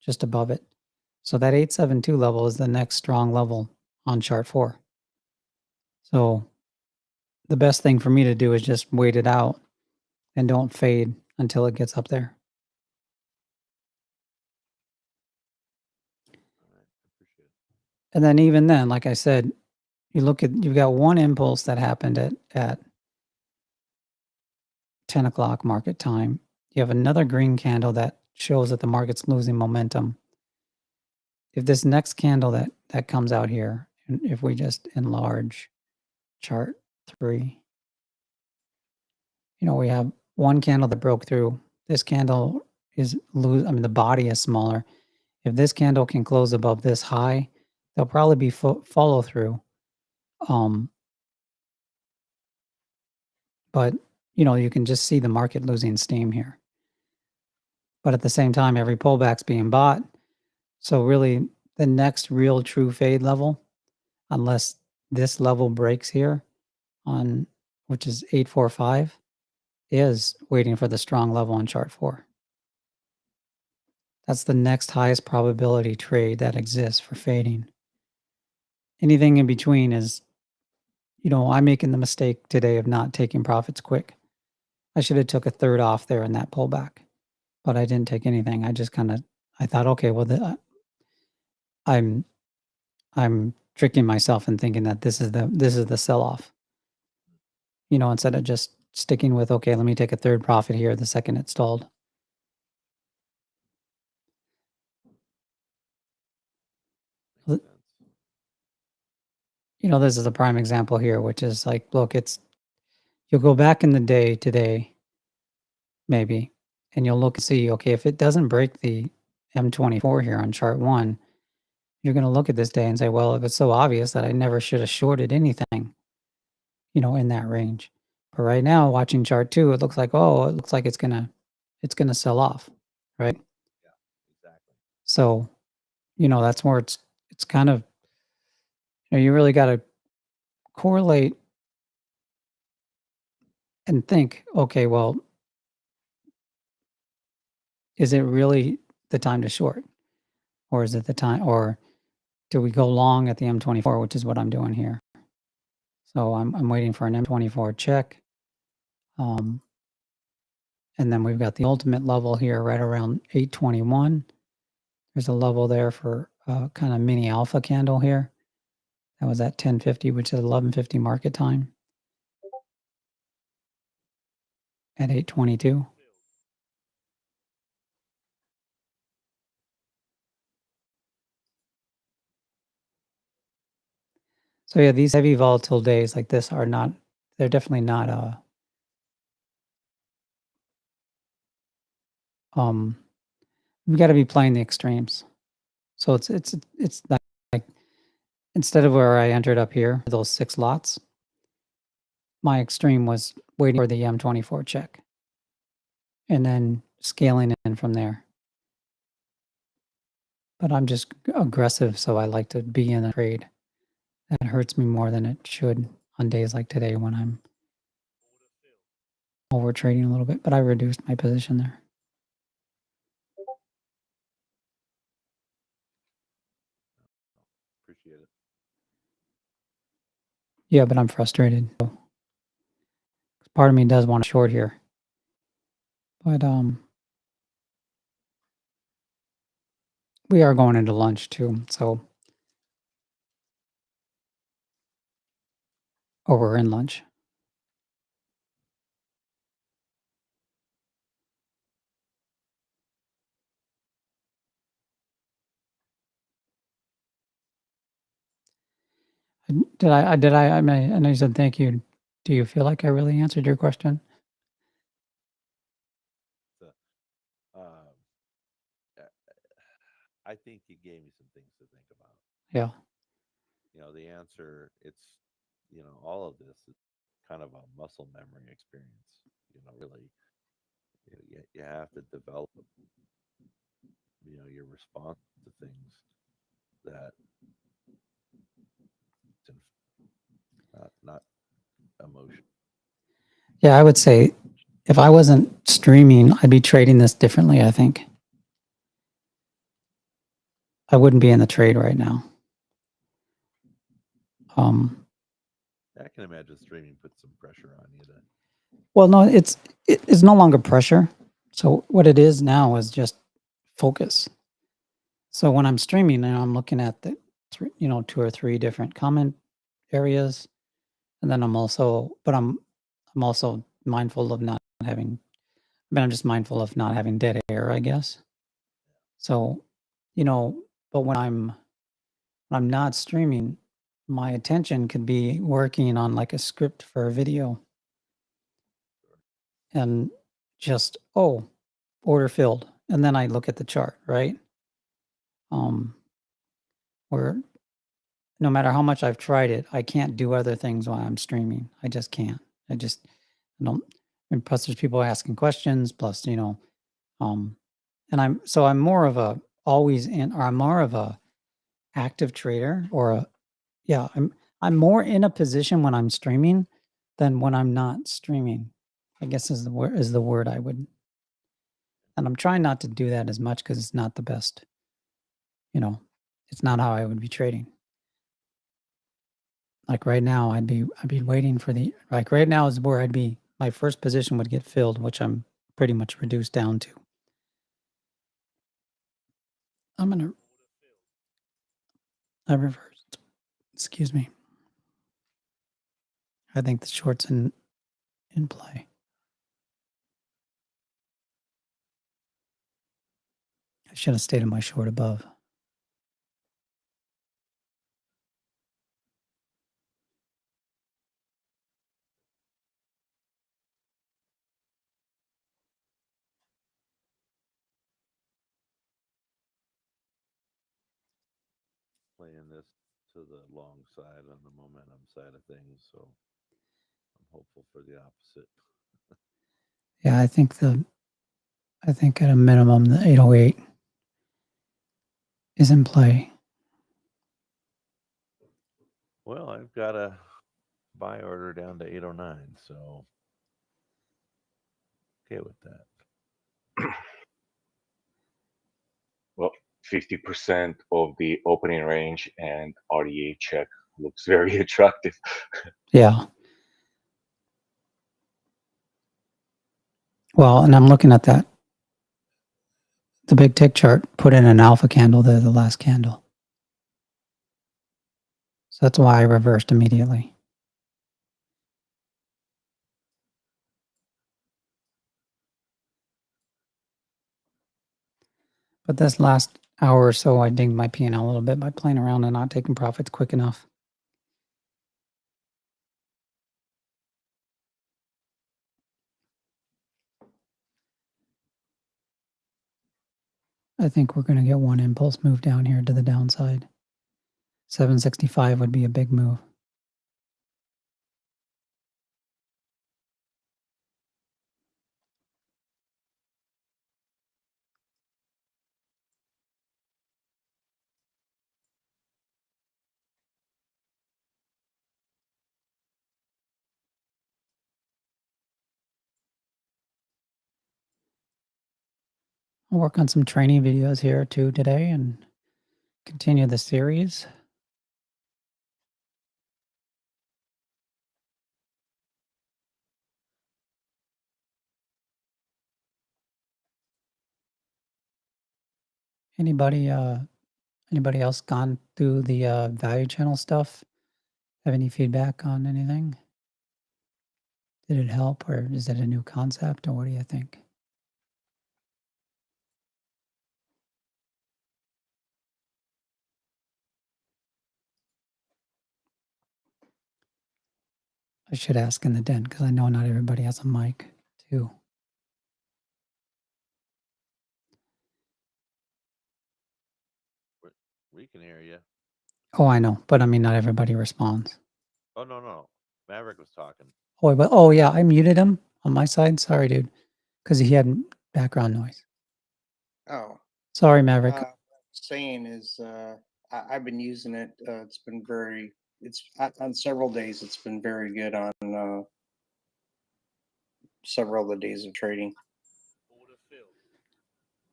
just above it. So that 872 level is the next strong level on chart 4. So the best thing for me to do is just wait it out and don't fade until it gets up there. And then even then, like I said, you've got one impulse that happened at 10 o'clock market time. You have another green candle that shows that the market's losing momentum. If this next candle that comes out here, and if we just enlarge chart 3, we have one candle that broke through. This candle the body is smaller. If this candle can close above this high, there'll probably be follow through. But you can just see the market losing steam here. But at the same time, every pullback's being bought. So really, the next real true fade level, unless this level breaks here which is 845, is waiting for the strong level on chart 4. That's the next highest probability trade that exists for fading. Anything in between is, I'm making the mistake today of not taking profits quick. I should have took a third off there in that pullback, but I didn't take anything. I just I thought, okay, well, I'm tricking myself and thinking that this is the sell-off. Instead of just sticking with, okay, let me take a third profit here the second it stalled. This is a prime example here, which is like, look, you'll go back in the day today, maybe, and you'll look and see, okay, if it doesn't break the M24 here on chart 1, you're going to look at this day and say, well, if it's so obvious that I never should have shorted anything, in that range. But right now, watching chart 2, it looks like, oh, it looks like it's going to sell off, right? Exactly. So, that's where it's kind of, you really got to correlate and think, okay, well, is it really the time to short? Or is it the time, or do we go long at the M24, which is what I'm doing here? So I'm waiting for an M24 check. And then we've got the ultimate level here right around 821. There's a level there for kind of mini alpha candle here. That was at 1050, which is 1150 market time at 822. So yeah, these heavy volatile days like this are not, they're definitely not, we've got to be playing the extremes. So it's like instead of where I entered up here, those 6 lots, my extreme was waiting for the M24 check and then scaling in from there. But I'm just aggressive, so I like to be in a trade. That hurts me more than it should on days like today when I'm over trading a little bit, but I reduced my position there. Appreciate it. Yeah, but I'm frustrated. Part of me does want to short here. But we are going into lunch too, so or we're in lunch. I mean, I know you said thank you. Do you feel like I really answered your question? So, um, uh, I think you gave me some things to think about. Yeah. The answer, all of this is kind of a muscle memory experience. Really, you have to develop, your response to things that not emotion. Yeah, I would say if I wasn't streaming, I'd be trading this differently, I think. I wouldn't be in the trade right now. I can imagine streaming puts some pressure on you. Well, no, it's no longer pressure. So what it is now is just focus. So when I'm streaming and I'm looking at the 2 or 3 different comment areas, and then I'm also mindful of not having. I mean, I'm just mindful of not having dead air, I guess. So, but when I'm not streaming, my attention could be working on like a script for a video and just, oh, order filled. And then I look at the chart, right? Where no matter how much I've tried it, I can't do other things while I'm streaming. I just can't. I don't. And plus, there's people asking questions. Plus, and I'm more of a always in, or I'm more of a active trader, or I'm more in a position when I'm streaming than when I'm not streaming. I guess is the word I would. And I'm trying not to do that as much because it's not the best. It's not how I would be trading. Like right now, I'd be waiting for right now is where my first position would get filled, which I'm pretty much reduced down to. I reversed. Excuse me. I think the short's in play. I should have stayed in my short above. playing this to the long side on the momentum side of things, so I'm hopeful for the opposite. Yeah, I think at a minimum the 808 is in play. Well, I've got a buy order down to 809, so okay with that. Well, 50% of the opening range and RDA check looks very attractive. Yeah. Well, and I'm looking at that. The big tick chart put in an alpha candle there, the last candle. So that's why I reversed immediately. But this last hour or so, I dinged my P&L a little bit by playing around and not taking profits quick enough. I think we're going to get one impulse move down here to the downside. 765 would be a big move. I'll work on some training videos here too today and continue the series. Anybody else gone through the value channel stuff? Have any feedback on anything? Did it help, or is it a new concept, or what do you think? I should ask in the den because I know not everybody has a mic too. We can hear you. Oh, I know, but I mean, not everybody responds. Oh, no. Maverick was talking. Oh yeah, I muted him on my side. Sorry, dude, because he had background noise. Oh, Sorry, Maverick. saying is, I've been using it. It's been on several days. It's been very good on several of the days of trading. Order filled.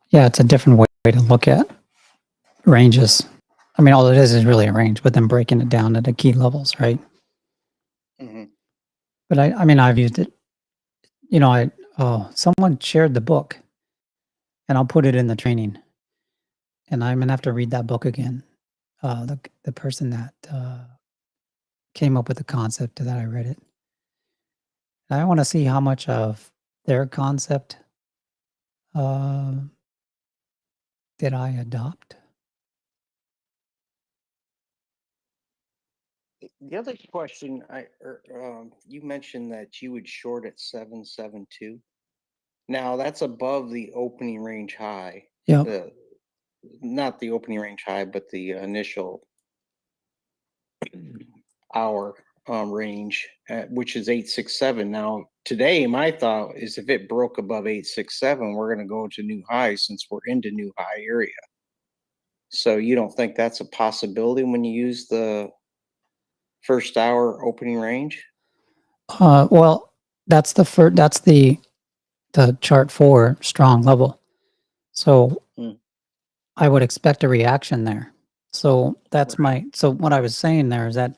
Yeah, it's a different way to look at ranges. I mean, all it is really a range, but then breaking it down to the key levels, right? Hmm. But I mean, I've used it. You know, someone shared the book, and I'll put it in the training. And I'm gonna have to read that book again. The person that came up with the concept that I read it. I want to see how much of their concept did I adopt. The other question, you mentioned that you would short at 772. Now that's above the opening range high. Yep. Not the opening range high, but the initial hour range, which is 867. Now today, my thought is if it broke above 867, we're going to go to new highs since we're into new high area. So you don't think that's a possibility when you use the first hour opening range? Well, that's the chart 4 strong level. So I would expect a reaction there. So that's so what I was saying there is that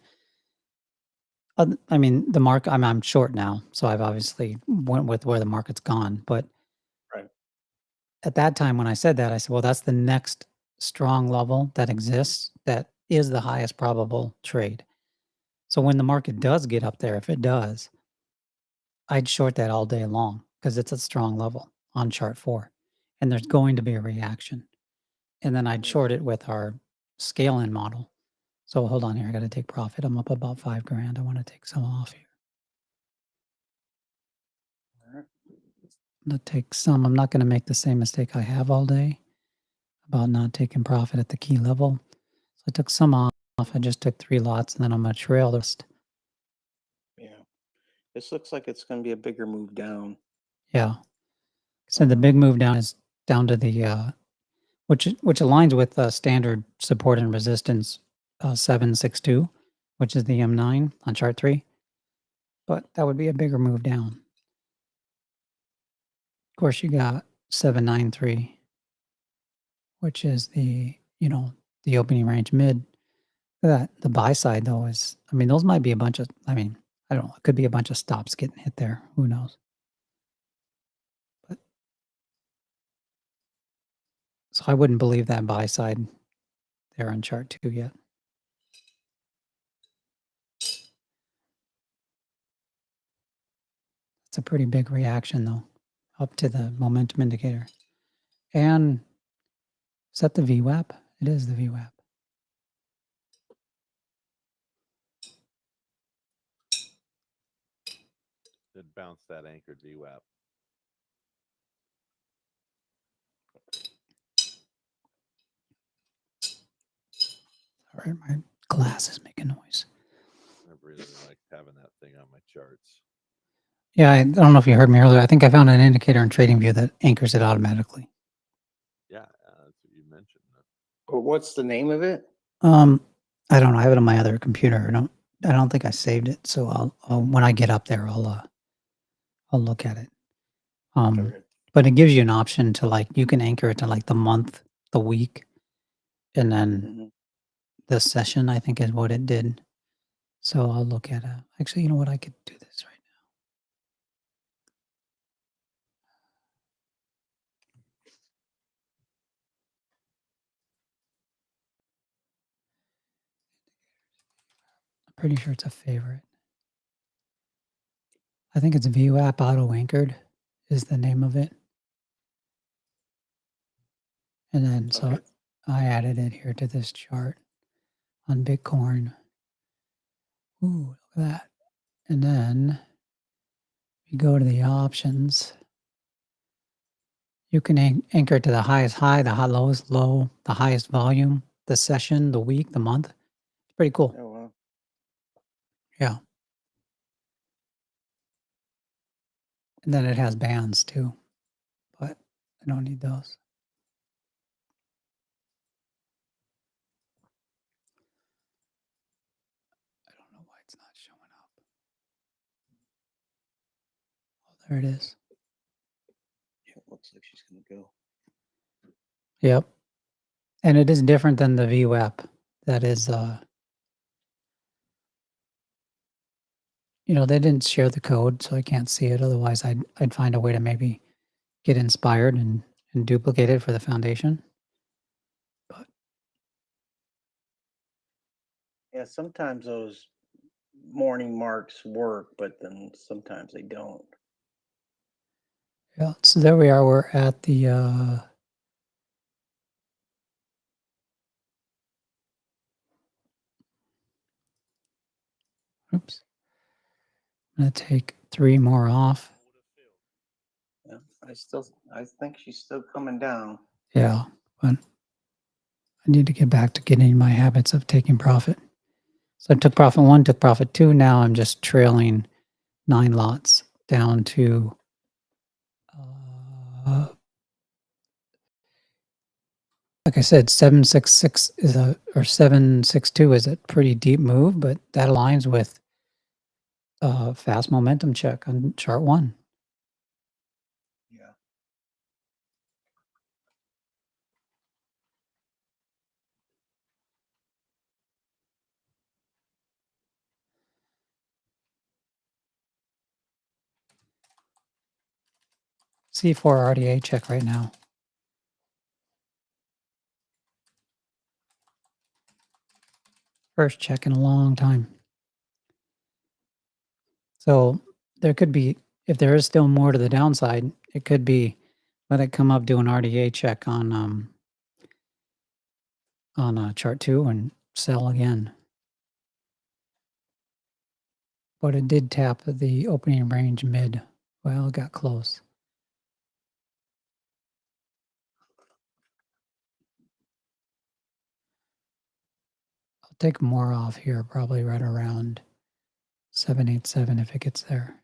I mean the market. I'm short now, so I've obviously went with where the market's gone. But at that time when I said that, I said, well, that's the next strong level that exists. That is the highest probable trade. So when the market does get up there, if it does, I'd short that all day long because it's a strong level on chart 4, and there's going to be a reaction. And then I'd short it with our scale-in model. So hold on here. I got to take profit. I'm up about $5,000. I want to take some off here. I'm going to take some. I'm not going to make the same mistake I have all day about not taking profit at the key level. So I took some off. I just took 3 lots, and then I'm gonna trail the rest. Yeah. This looks like it's gonna be a bigger move down. Yeah. So the big move down is down to the which aligns with standard support and resistance 762, which is the M9 on chart 3. But that would be a bigger move down. Of course, you got 793, which is the the opening range mid. That the buy side though is, I mean, those might be a bunch of, I mean, I don't know, it could be a bunch of stops getting hit there. Who knows? But so I wouldn't believe that buy side there on chart 2 yet. It's a pretty big reaction though, up to the momentum indicator. And is that the VWAP? It is the VWAP. Did bounce that anchored VWAP. All right, my glass is making noise. I really like having that thing on my charts. Yeah, I don't know if you heard me earlier. I think I found an indicator in TradingView that anchors it automatically. Yeah, that's what you mentioned. But what's the name of it? I don't know. I have it on my other computer. I don't think I saved it. So I'll when I get up there, I'll look at it. Okay. But it gives you an option to, like, you can anchor it to like the month, the week, and then Mhm. the session, I think, is what it did. So I'll look at actually, you know what? I could do this right now. I'm pretty sure it's a favorite. I think it's VWAP Auto Anchored is the name of it. And then so Okay. I added it here to this chart on Bitcoin. Ooh, look at that. And then you go to the options. You can anchor it to the highest high, the lowest low, the highest volume, the session, the week, the month. It's pretty cool. Oh, wow. Yeah. And then it has bands too, but I don't need those. I don't know why it's not showing up. Oh, there it is. Yeah, it looks like she's gonna go. Yep. And it is different than the VWAP. That is, they didn't share the code, so I can't see it. Otherwise, I'd find a way to maybe get inspired and duplicate it for the foundation. But Yeah, sometimes those morning marks work, but then sometimes they don't. yeah, so there we are. We're at the oops. I'm gonna take 3 more off. Yeah, I think she's still coming down. Yeah, but I need to get back to getting my habits of taking profit. So I took profit 1, took profit 2. Now I'm just trailing 9 lots down to like I said, 766 or 762 is a pretty deep move, but that aligns with fast momentum check on chart 1. Yeah. C4 RDA check right now. First check in a long time. So there could be, if there is still more to the downside, it could be let it come up, do an RDA check on chart 2 and sell again. But it did tap the opening range mid. Well, it got close. take more off here, probably right around 787 if it gets there.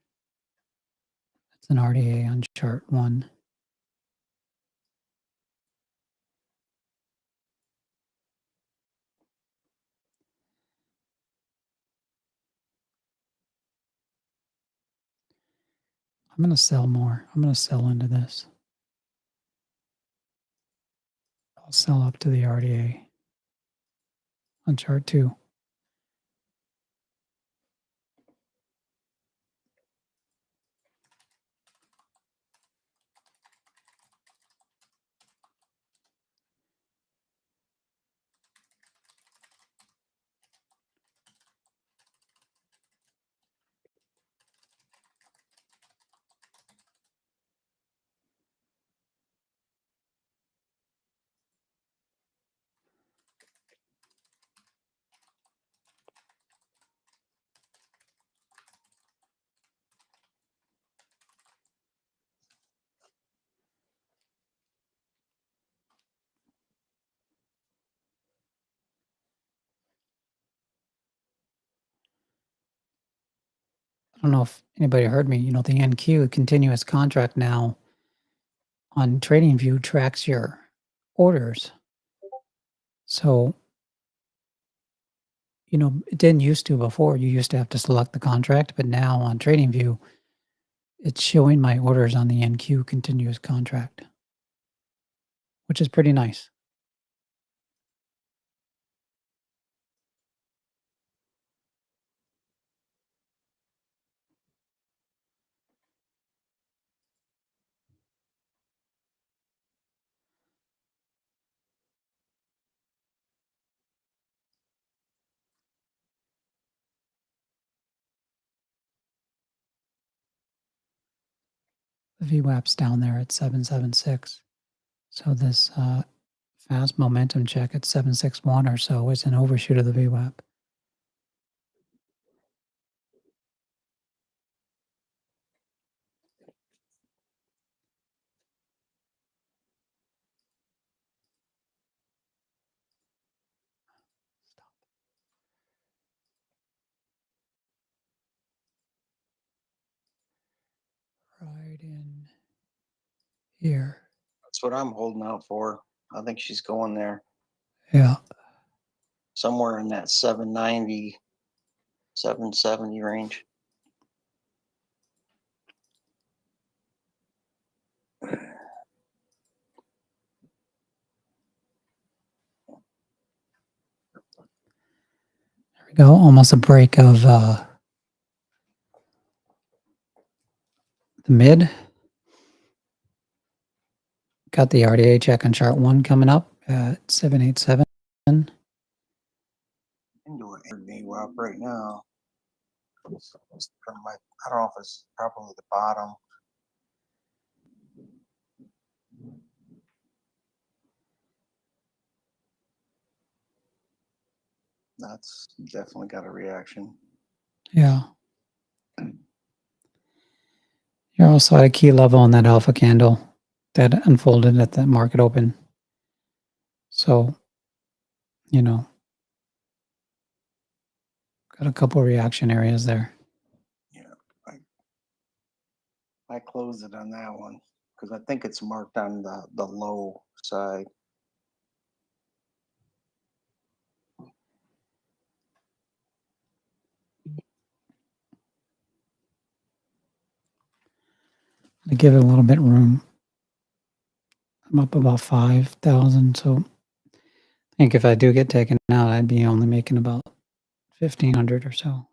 That's an RDA on chart 1. I'm going to sell more. I'm going to sell into this. I'll sell up to the RDA on chart 2. I don't know if anybody heard me. You know, the NQ continuous contract now on TradingView tracks your orders. So, you know, it didn't used to before. You used to have to select the contract, but now on TradingView, it's showing my orders on the NQ continuous contract, which is pretty nice. The VWAP's down there at 776. So this fast momentum check at 761 or so is an overshoot of the VWAP. Right in here. That's what I'm holding out for. I think she's going there Yeah. somewhere in that 790, 770 range. There we go. Almost a break of the mid. Got the RDA check on chart 1 coming up at 787. Into an VWAP right now. I don't know if it's probably the bottom. That's definitely got a reaction. Yeah. You're also at a key level on that alpha candle that unfolded at the market open. So, you know, got a couple reaction areas there. Yeah, I closed it on that one because I think it's marked on the low side. To give it a little bit room. I'm up about 5,000. So I think if I do get taken out, I'd be only making about 1,500 or so.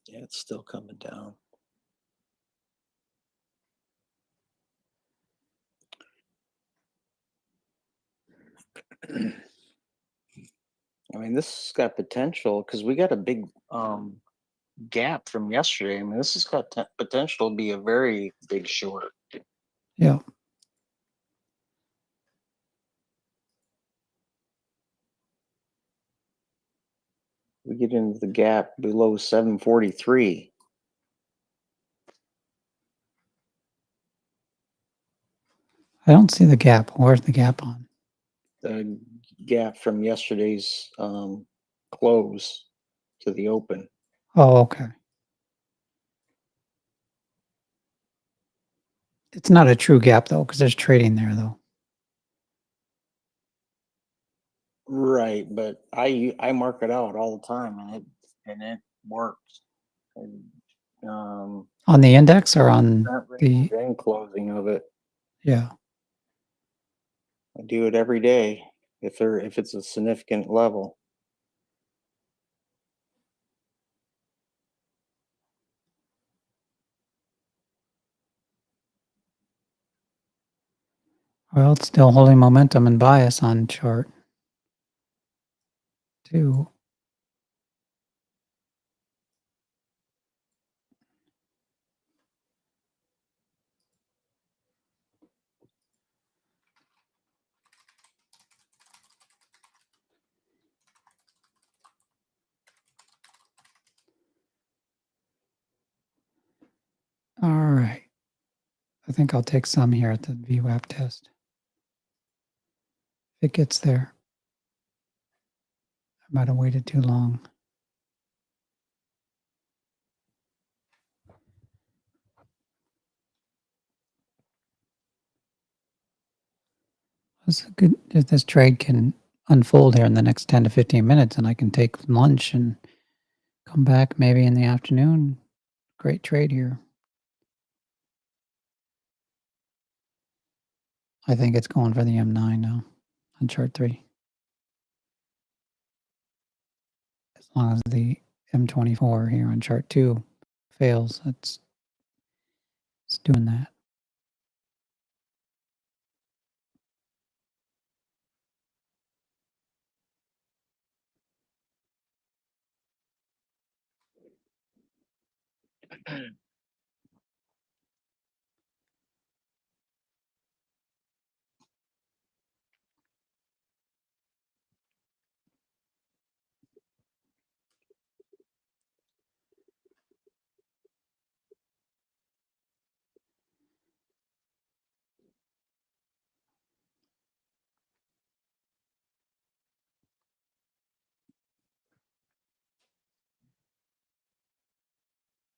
Yeah, it's still coming down. I mean, this has got potential because we got a big gap from yesterday. I mean, this has got potential to be a very big short. Yeah. We get into the gap below 743. I don't see the gap. Where's the gap on? the gap from yesterday's close to the open. Oh, okay. It's not a true gap though, because there's trading there though. Right, but I mark it out all the time, and it works. And, On the index or on that the, range and closing of it, yeah. I do it every day if it's a significant level. Well, it's still holding momentum and bias on chart 2. All right. I think I'll take some here at the VWAP test. If it gets there. I might have waited too long. It's good if this trade can unfold here in the next 10 to 15 minutes and I can take lunch and come back maybe in the afternoon. Great trade here. I think it's going for the M9 now on chart 3. As long as the M24 here on chart 2 fails, it's doing that.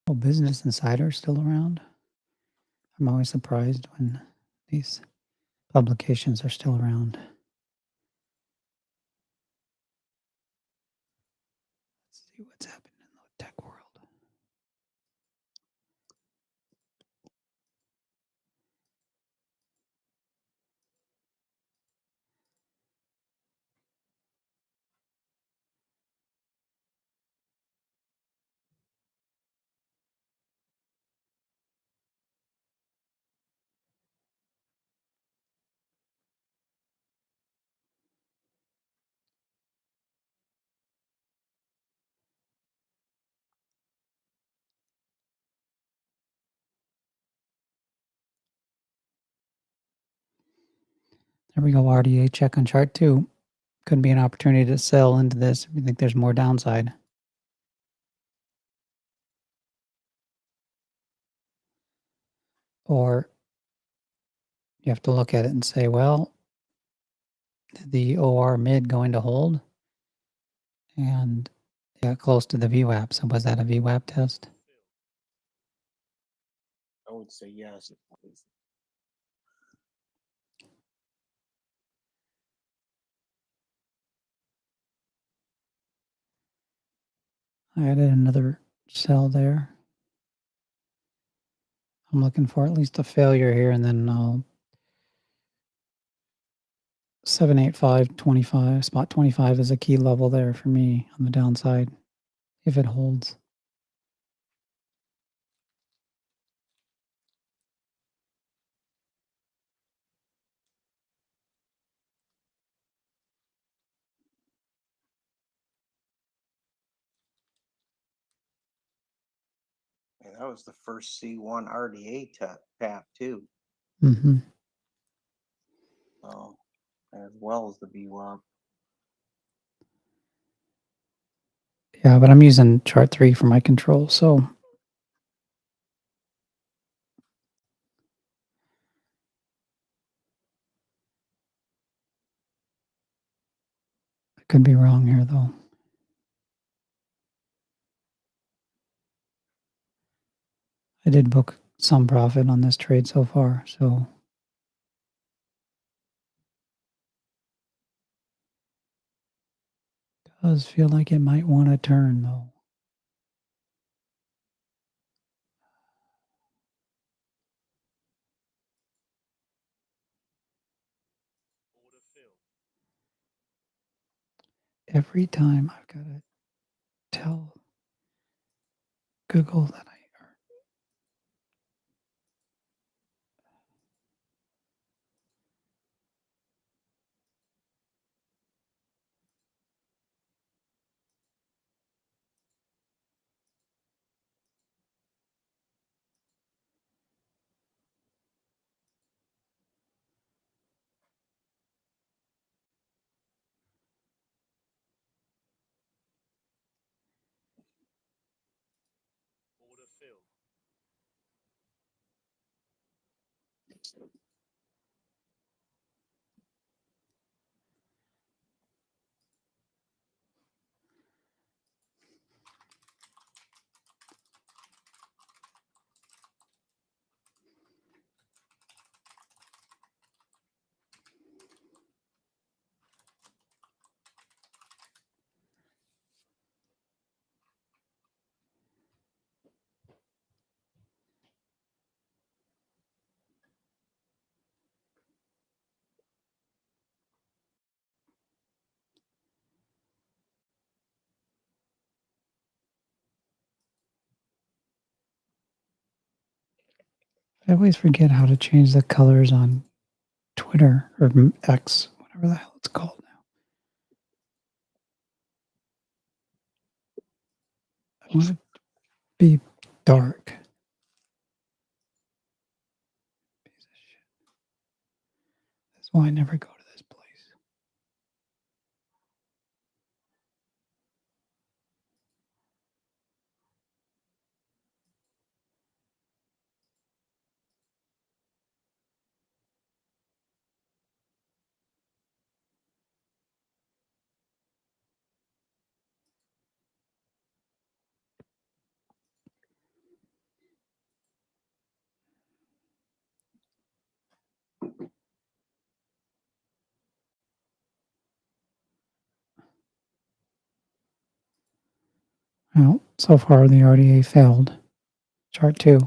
Oh, Business Insider is still around. I'm always surprised when these publications are still around. Let's see what's happening in the tech world. There we go, RDA check on chart 2. Could be an opportunity to sell into this if you think there's more downside. Or you have to look at it and say, well, did the OR mid going to hold? And yeah, close to the VWAP. So was that a VWAP test? I would say yes. I added another sell there. I'm looking for at least a failure here, and then I'll 785.25. Spot 25 is a key level there for me on the downside if it holds. And that was the first C1 RDA tap too. Mm-hmm. As well as the VWAP. Yeah, but I'm using chart 3 for my control, so Could be wrong here though. I did book some profit on this trade so far, so does feel like it might want to turn though. Order filled. Every time I've got to tell Google that Order filled. I always forget how to change the colors on Twitter or X, whatever the hell it's called now. I want it to be dark. Piece of shit. That's why I never go to this place. Well, so far the RDA failed. Chart 2.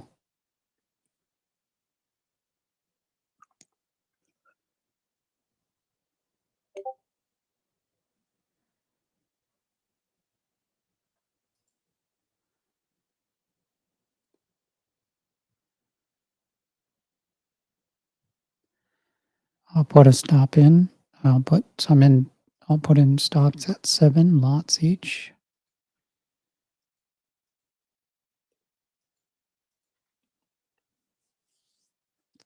I'll put a stop in. I'll put some in. I'll put in stops at 7 lots each.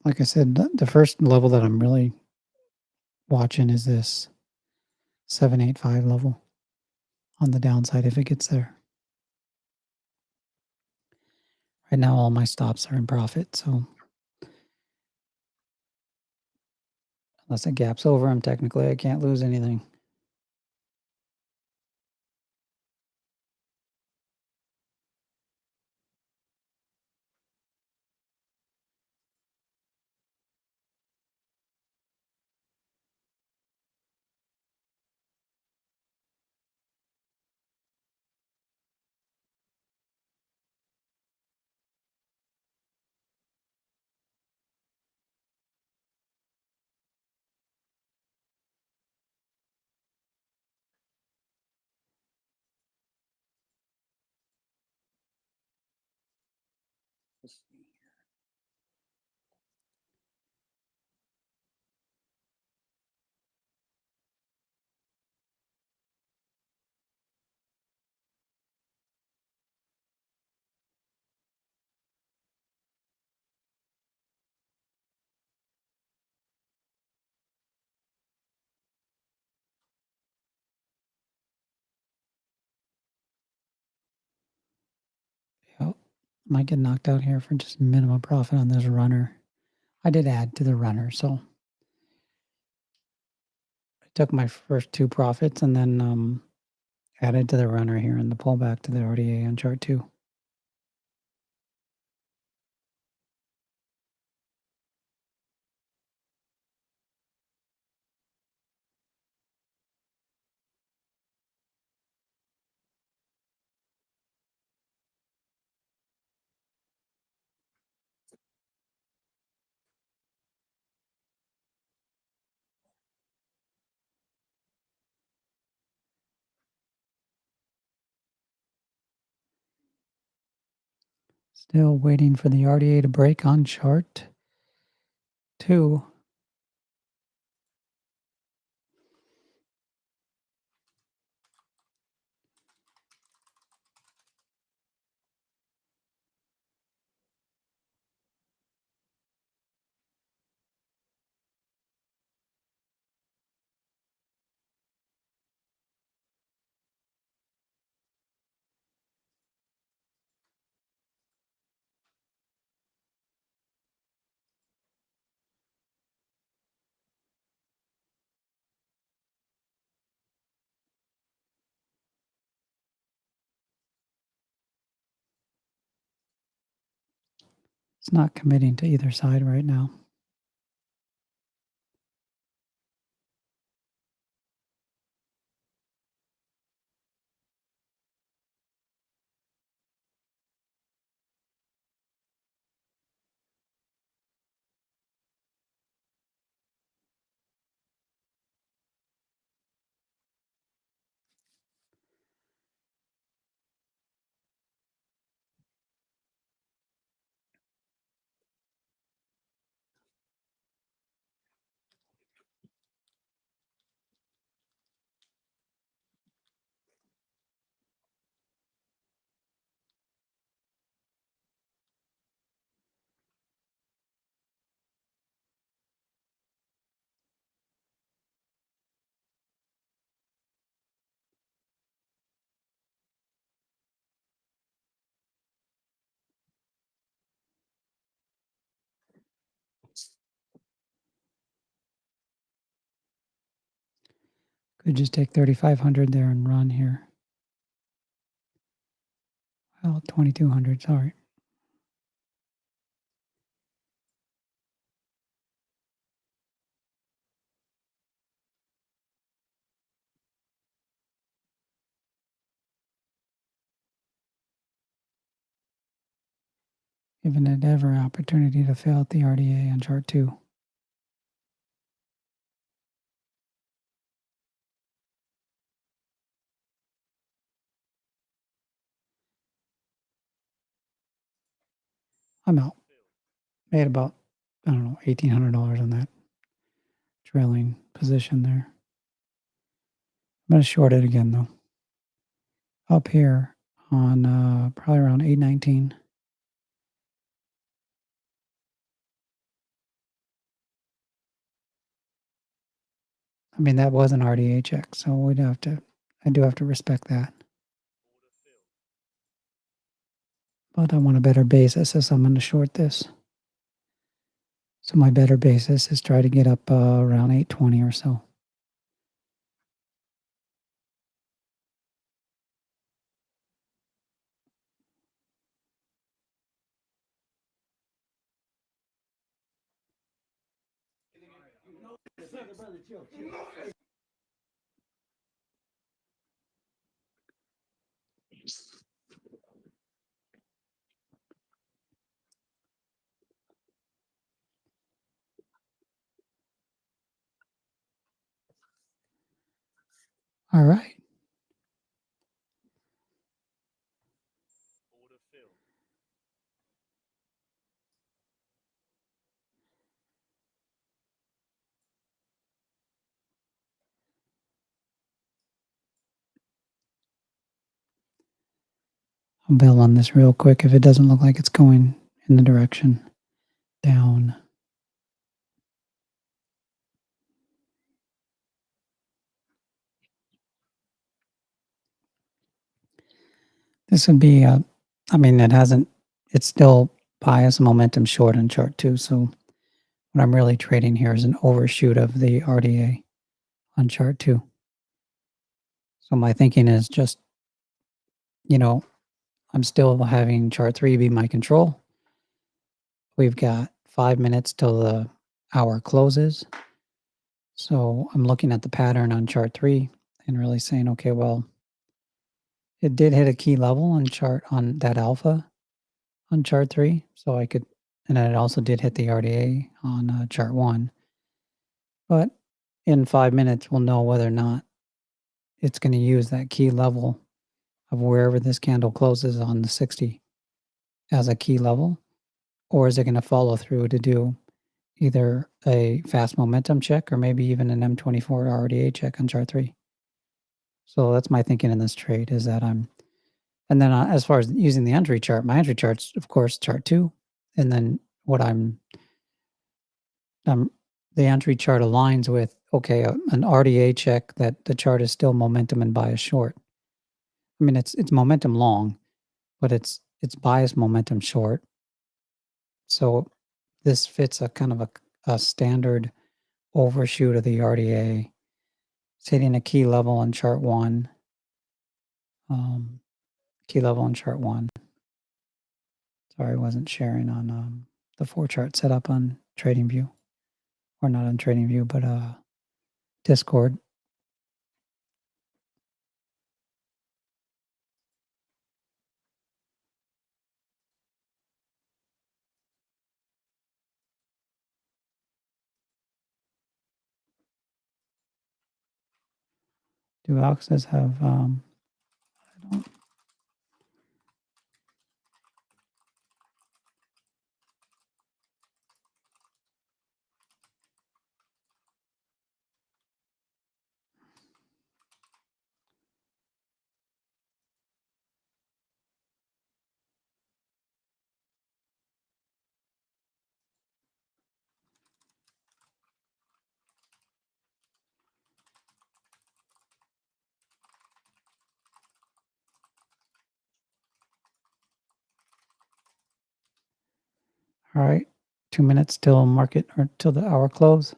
Like I said, the first level that I'm really watching is this 785 level on the downside if it gets there. Right now, all my stops are in profit, so unless it gaps over them, technically I can't lose anything. Yep. Might get knocked out here for just minimum profit on this runner. I did add to the runner, so took my first 2 profits and then added to the runner here in the pullback to the RDA on chart 2. Still waiting for the RDA to break on chart 2. It's not committing to either side right now. Could just take 3,500 there and run here. Well, 2,200, sorry. Giving it every opportunity to fail at the RDA on chart 2. I'm out. Made about, I don't know, $1,800 on that trailing position there. I'm going to short it again though. Up here on probably around 819. I mean, that was an RDA check, so I do have to respect that. But I want a better basis, so I'm going to short this. So my better basis is try to get up around 820 or so. All right. Order filled. I'll bail on this real quick if it doesn't look like it's going in the direction down. This would be, I mean, it's still bias momentum short on chart 2. So what I'm really trading here is an overshoot of the RDA on chart 2. So my thinking is just, you know, I'm still having chart 3 be my control. We've got 5 minutes till the hour closes. So I'm looking at the pattern on chart 3 and really saying, okay, well, it did hit a key level on that alpha on chart 3. So I could, and then it also did hit the RDA on chart 1. But in 5 minutes, we'll know whether or not it's going to use that key level of wherever this candle closes on the 60 as a key level, or is it going to follow through to do either a fast momentum check or maybe even an M24 RDA check on chart 3. So that's my thinking in this trade is that and then as far as using the entry chart, my entry chart's of course chart 2, and then what the entry chart aligns with, okay, an RDA check that the chart is still momentum and bias short. I mean, it's momentum long, but it's bias momentum short. So this fits a kind of a standard overshoot of the RDA. It's hitting a key level on chart 1. Key level on chart 1. Sorry, I wasn't sharing on the 4 chart setup on TradingView, or not on TradingView, but Discord. Do Alexis have? I don't. All right, 2 minutes till market or till the hour close.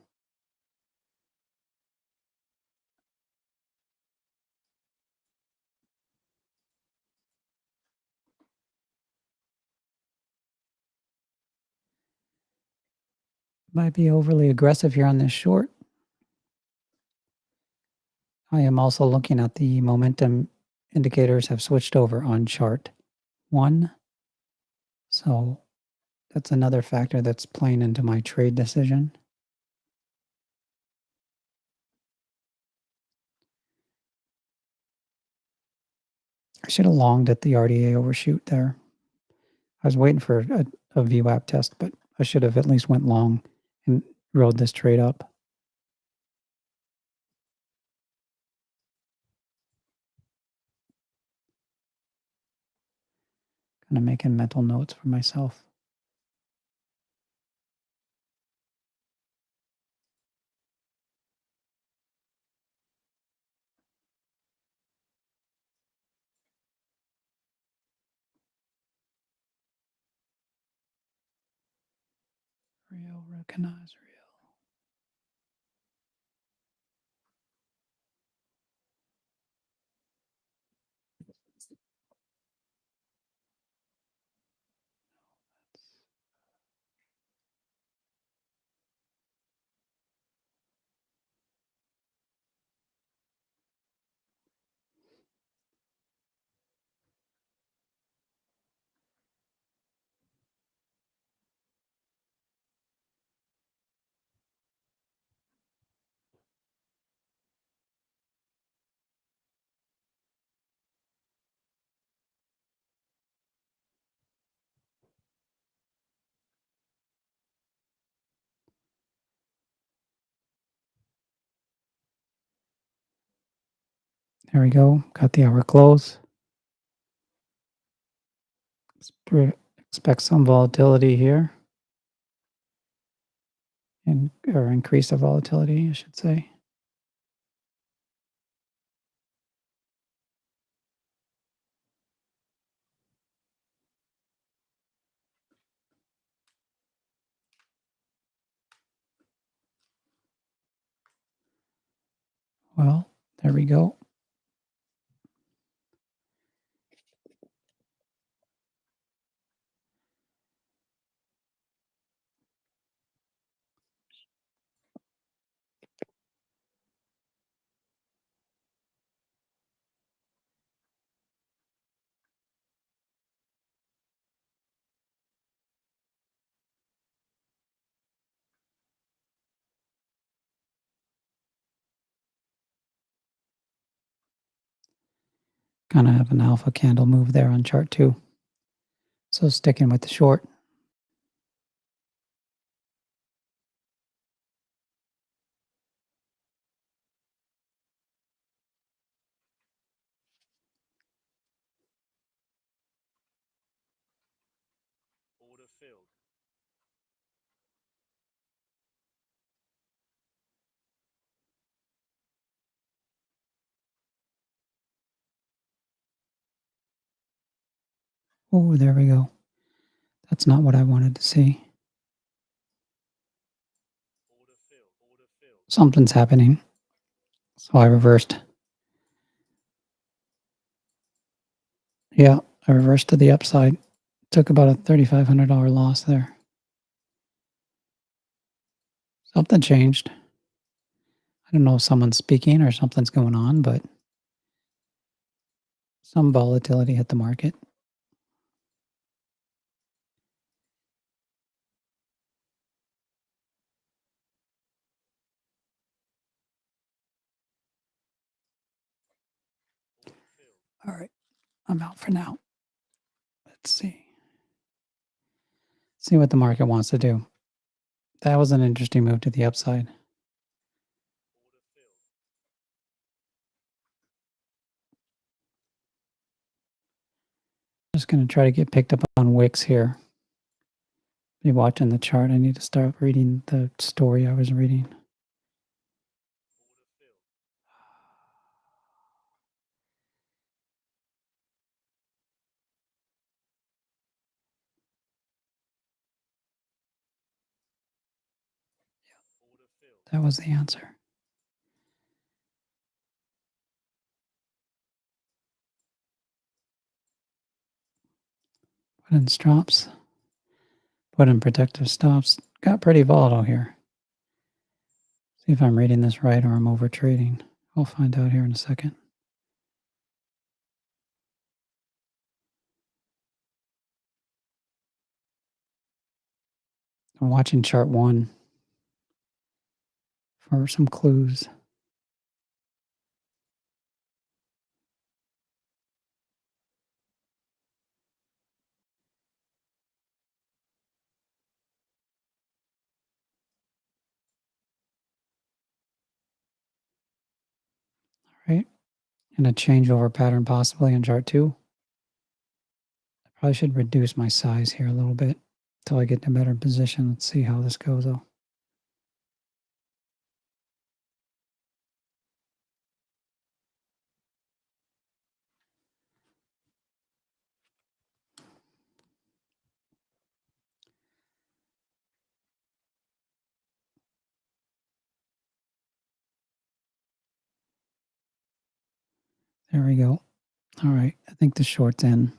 Might be overly aggressive here on this short. I am also looking at the momentum indicators have switched over on chart 1. So that's another factor that's playing into my trade decision. I should have longed at the RDA overshoot there. I was waiting for a VWAP test, but I should have at least went long and rode this trade up. Kind of making mental notes for myself. Real, recognize real. There we go. Got the hour close. Expect some volatility here. Or increase the volatility, I should say. Well, there we go. Kind of have an alpha candle move there on chart 2. So sticking with the short. Order filled. Oh, there we go. That's not what I wanted to see. Order filled. Order filled. Something's happening. So I reversed. Yeah, I reversed to the upside. Took about a $3,500 loss there. Something changed. I don't know if someone's speaking or something's going on, but some volatility hit the market. Order filled. All right, I'm out for now. Let's see. See what the market wants to do. That was an interesting move to the upside. Order filled. Just going to try to get picked up on wicks here. Be watching the chart. I need to start reading the story I was reading. Order filled. Order filled. That was the answer. Put in stops. Put in protective stops. Got pretty volatile here. See if I'm reading this right or I'm over trading. I'll find out here in a second. I'm watching chart 1 for some clues. All right. And a changeover pattern possibly in chart 2. I probably should reduce my size here a little bit until I get in a better position. Let's see how this goes though. There we go. All right. I think the short's in.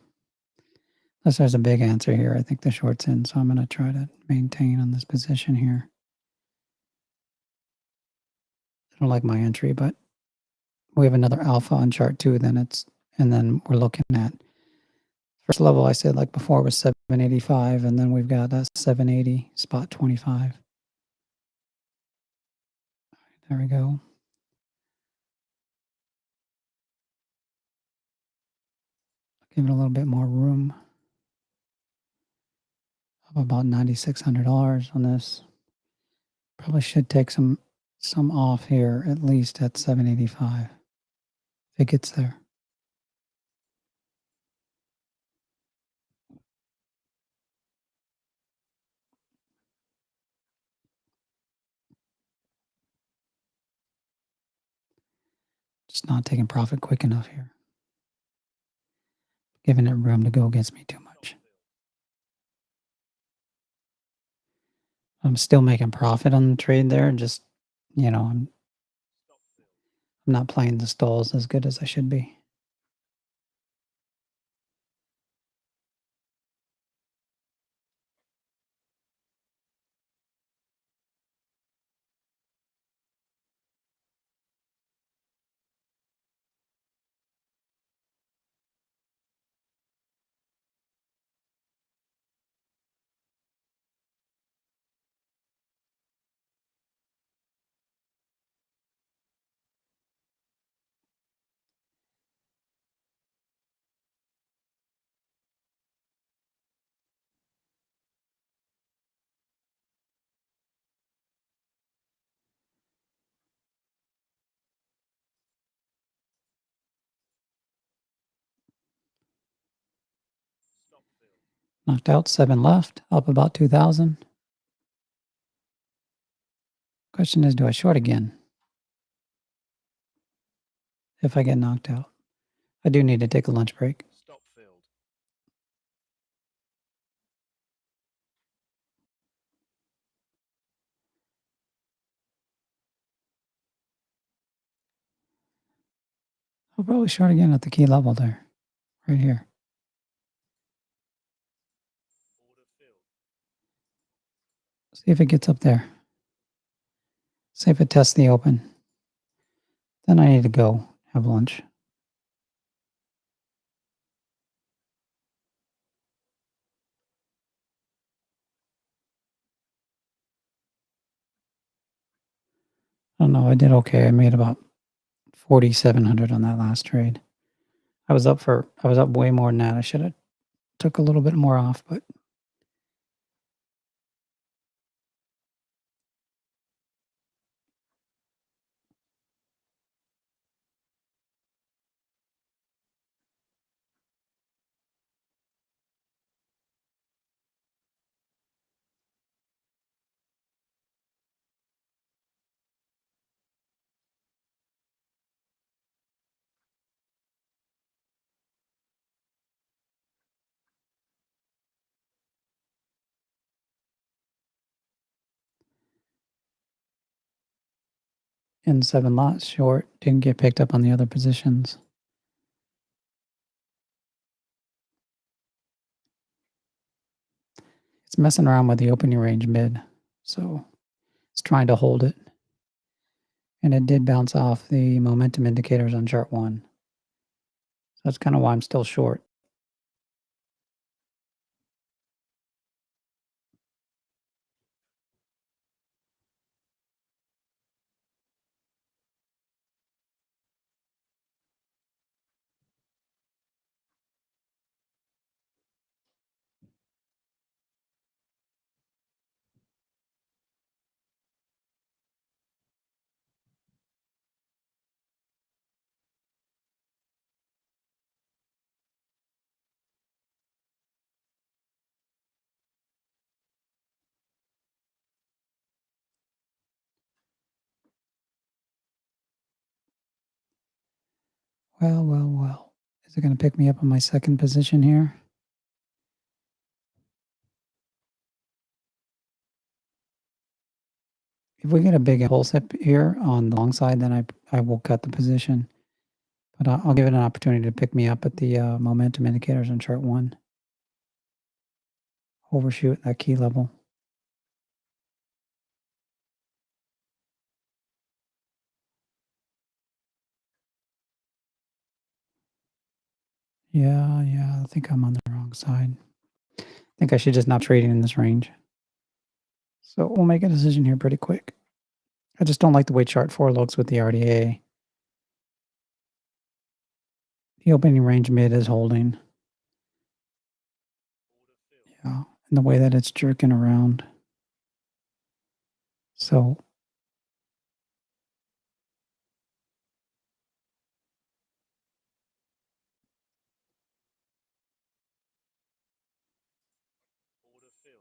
Unless there's a big answer here, I think the short's in. So I'm going to try to maintain on this position here. I don't like my entry, but we have another alpha on chart 2. And then we're looking at first level. I said like before was 785, and then we've got a 780 spot 25. There we go. Give it a little bit more room. Up about $9,600 on this. Probably should take some off here, at least at 785. If it gets there. Just not taking profit quick enough here. Giving it room to go gets me too much. I'm still making profit on the trade there. Just, I'm I'm not playing the stalls as good as I should be. Stop field. Knocked out, 7 left, up about 2,000. Question is, do I short again? If I get knocked out. I do need to take a lunch break. Stop field. I'll probably short again at the key level there, right here. Order field. See if it gets up there. See if it tests the open. Then I need to go have lunch. I don't know. I did okay. I made about 4,700 on that last trade. I was up way more than that. I should have took a little bit more off, but in 7 lots short, didn't get picked up on the other positions. It's messing around with the opening range mid, so it's trying to hold it. And it did bounce off the momentum indicators on chart 1. So that's kind of why I'm still short. Well. Is it going to pick me up on my second position here? If we get a big impulse up here on the long side, then I will cut the position. But I'll give it an opportunity to pick me up at the momentum indicators on chart 1. Overshoot that key level. Yeah, I think I'm on the wrong side. I think I should just not trading in this range. So we'll make a decision here pretty quick. I just don't like the way chart 4 looks with the RDA. The opening range mid is holding. Order field. Yeah, and the way that it's jerking around. So Order field.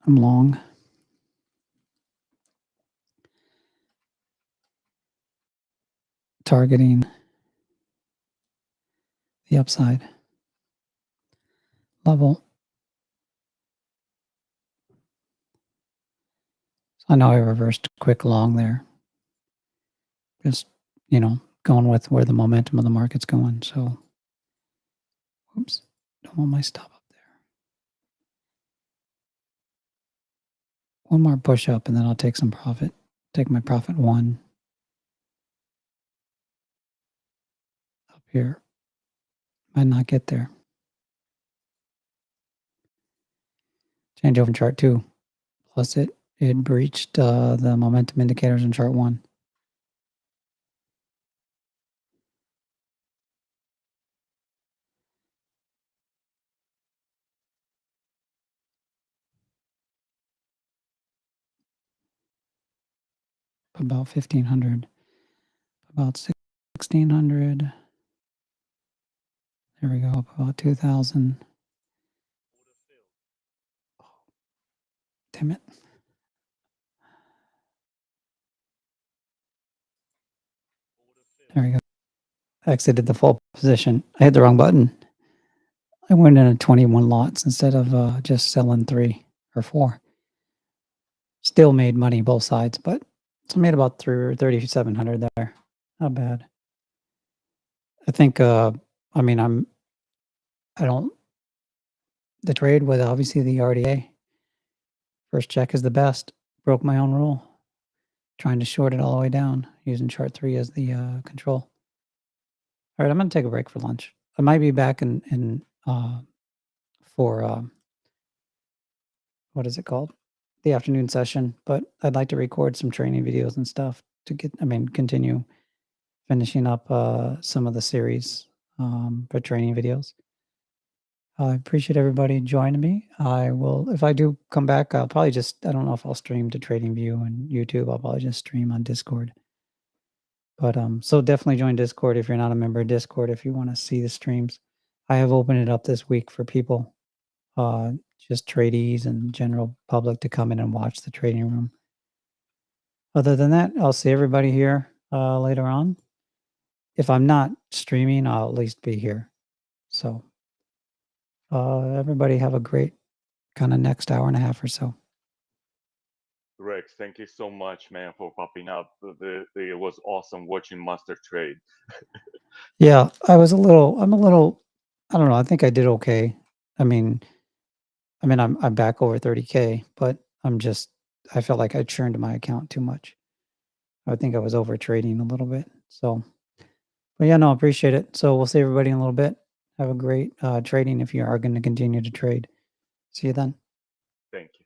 I'm long. Targeting the upside. level. So I know I reversed quick long there. Just, going with where the momentum of the market's going. So, oops, don't want my stop up there. One more push up and then I'll take some profit. Take my profit 1 up here. Might not get there. Change over in chart 2. Plus it breached the momentum indicators in chart 1. About 1500, about 1600. There we go, up about 2000. Order filled. Damn it. Order filled. There we go. Exited the full position. I hit the wrong button. I went in at 21 lots instead of just selling 3 or 4. Still made money both sides, but so made about 3,700 there. Not bad. I think I don't the trade with obviously the RDA. First check is the best. Broke my own rule. Trying to short it all the way down using chart 3 as the control. All right, I'm going to take a break for lunch. I might be back for what is it called? The afternoon session, but I'd like to record some training videos and stuff to continue finishing up some of the series for training videos. I appreciate everybody joining me. I will, if I do come back, I'll probably I don't know if I'll stream to TradingView and YouTube. I'll probably just stream on Discord. But so definitely join Discord if you're not a member of Discord, if you want to see the streams. I have opened it up this week for people, just tradies and general public to come in and watch the trading room. Other than that, I'll see everybody here later on. If I'm not streaming, I'll at least be here. So everybody have a great kind of next hour and a half or so. Rex, thank you so much, man, for popping up. It was awesome watching Master Trade. Yeah, I'm a little, I don't know. I think I did okay. I'm back over 30K, but I felt like I churned my account too much. I think I was over trading a little bit. So, but yeah, no, appreciate it. So we'll see everybody in a little bit. Have a great trading if you are going to continue to trade. See you then. Thank you.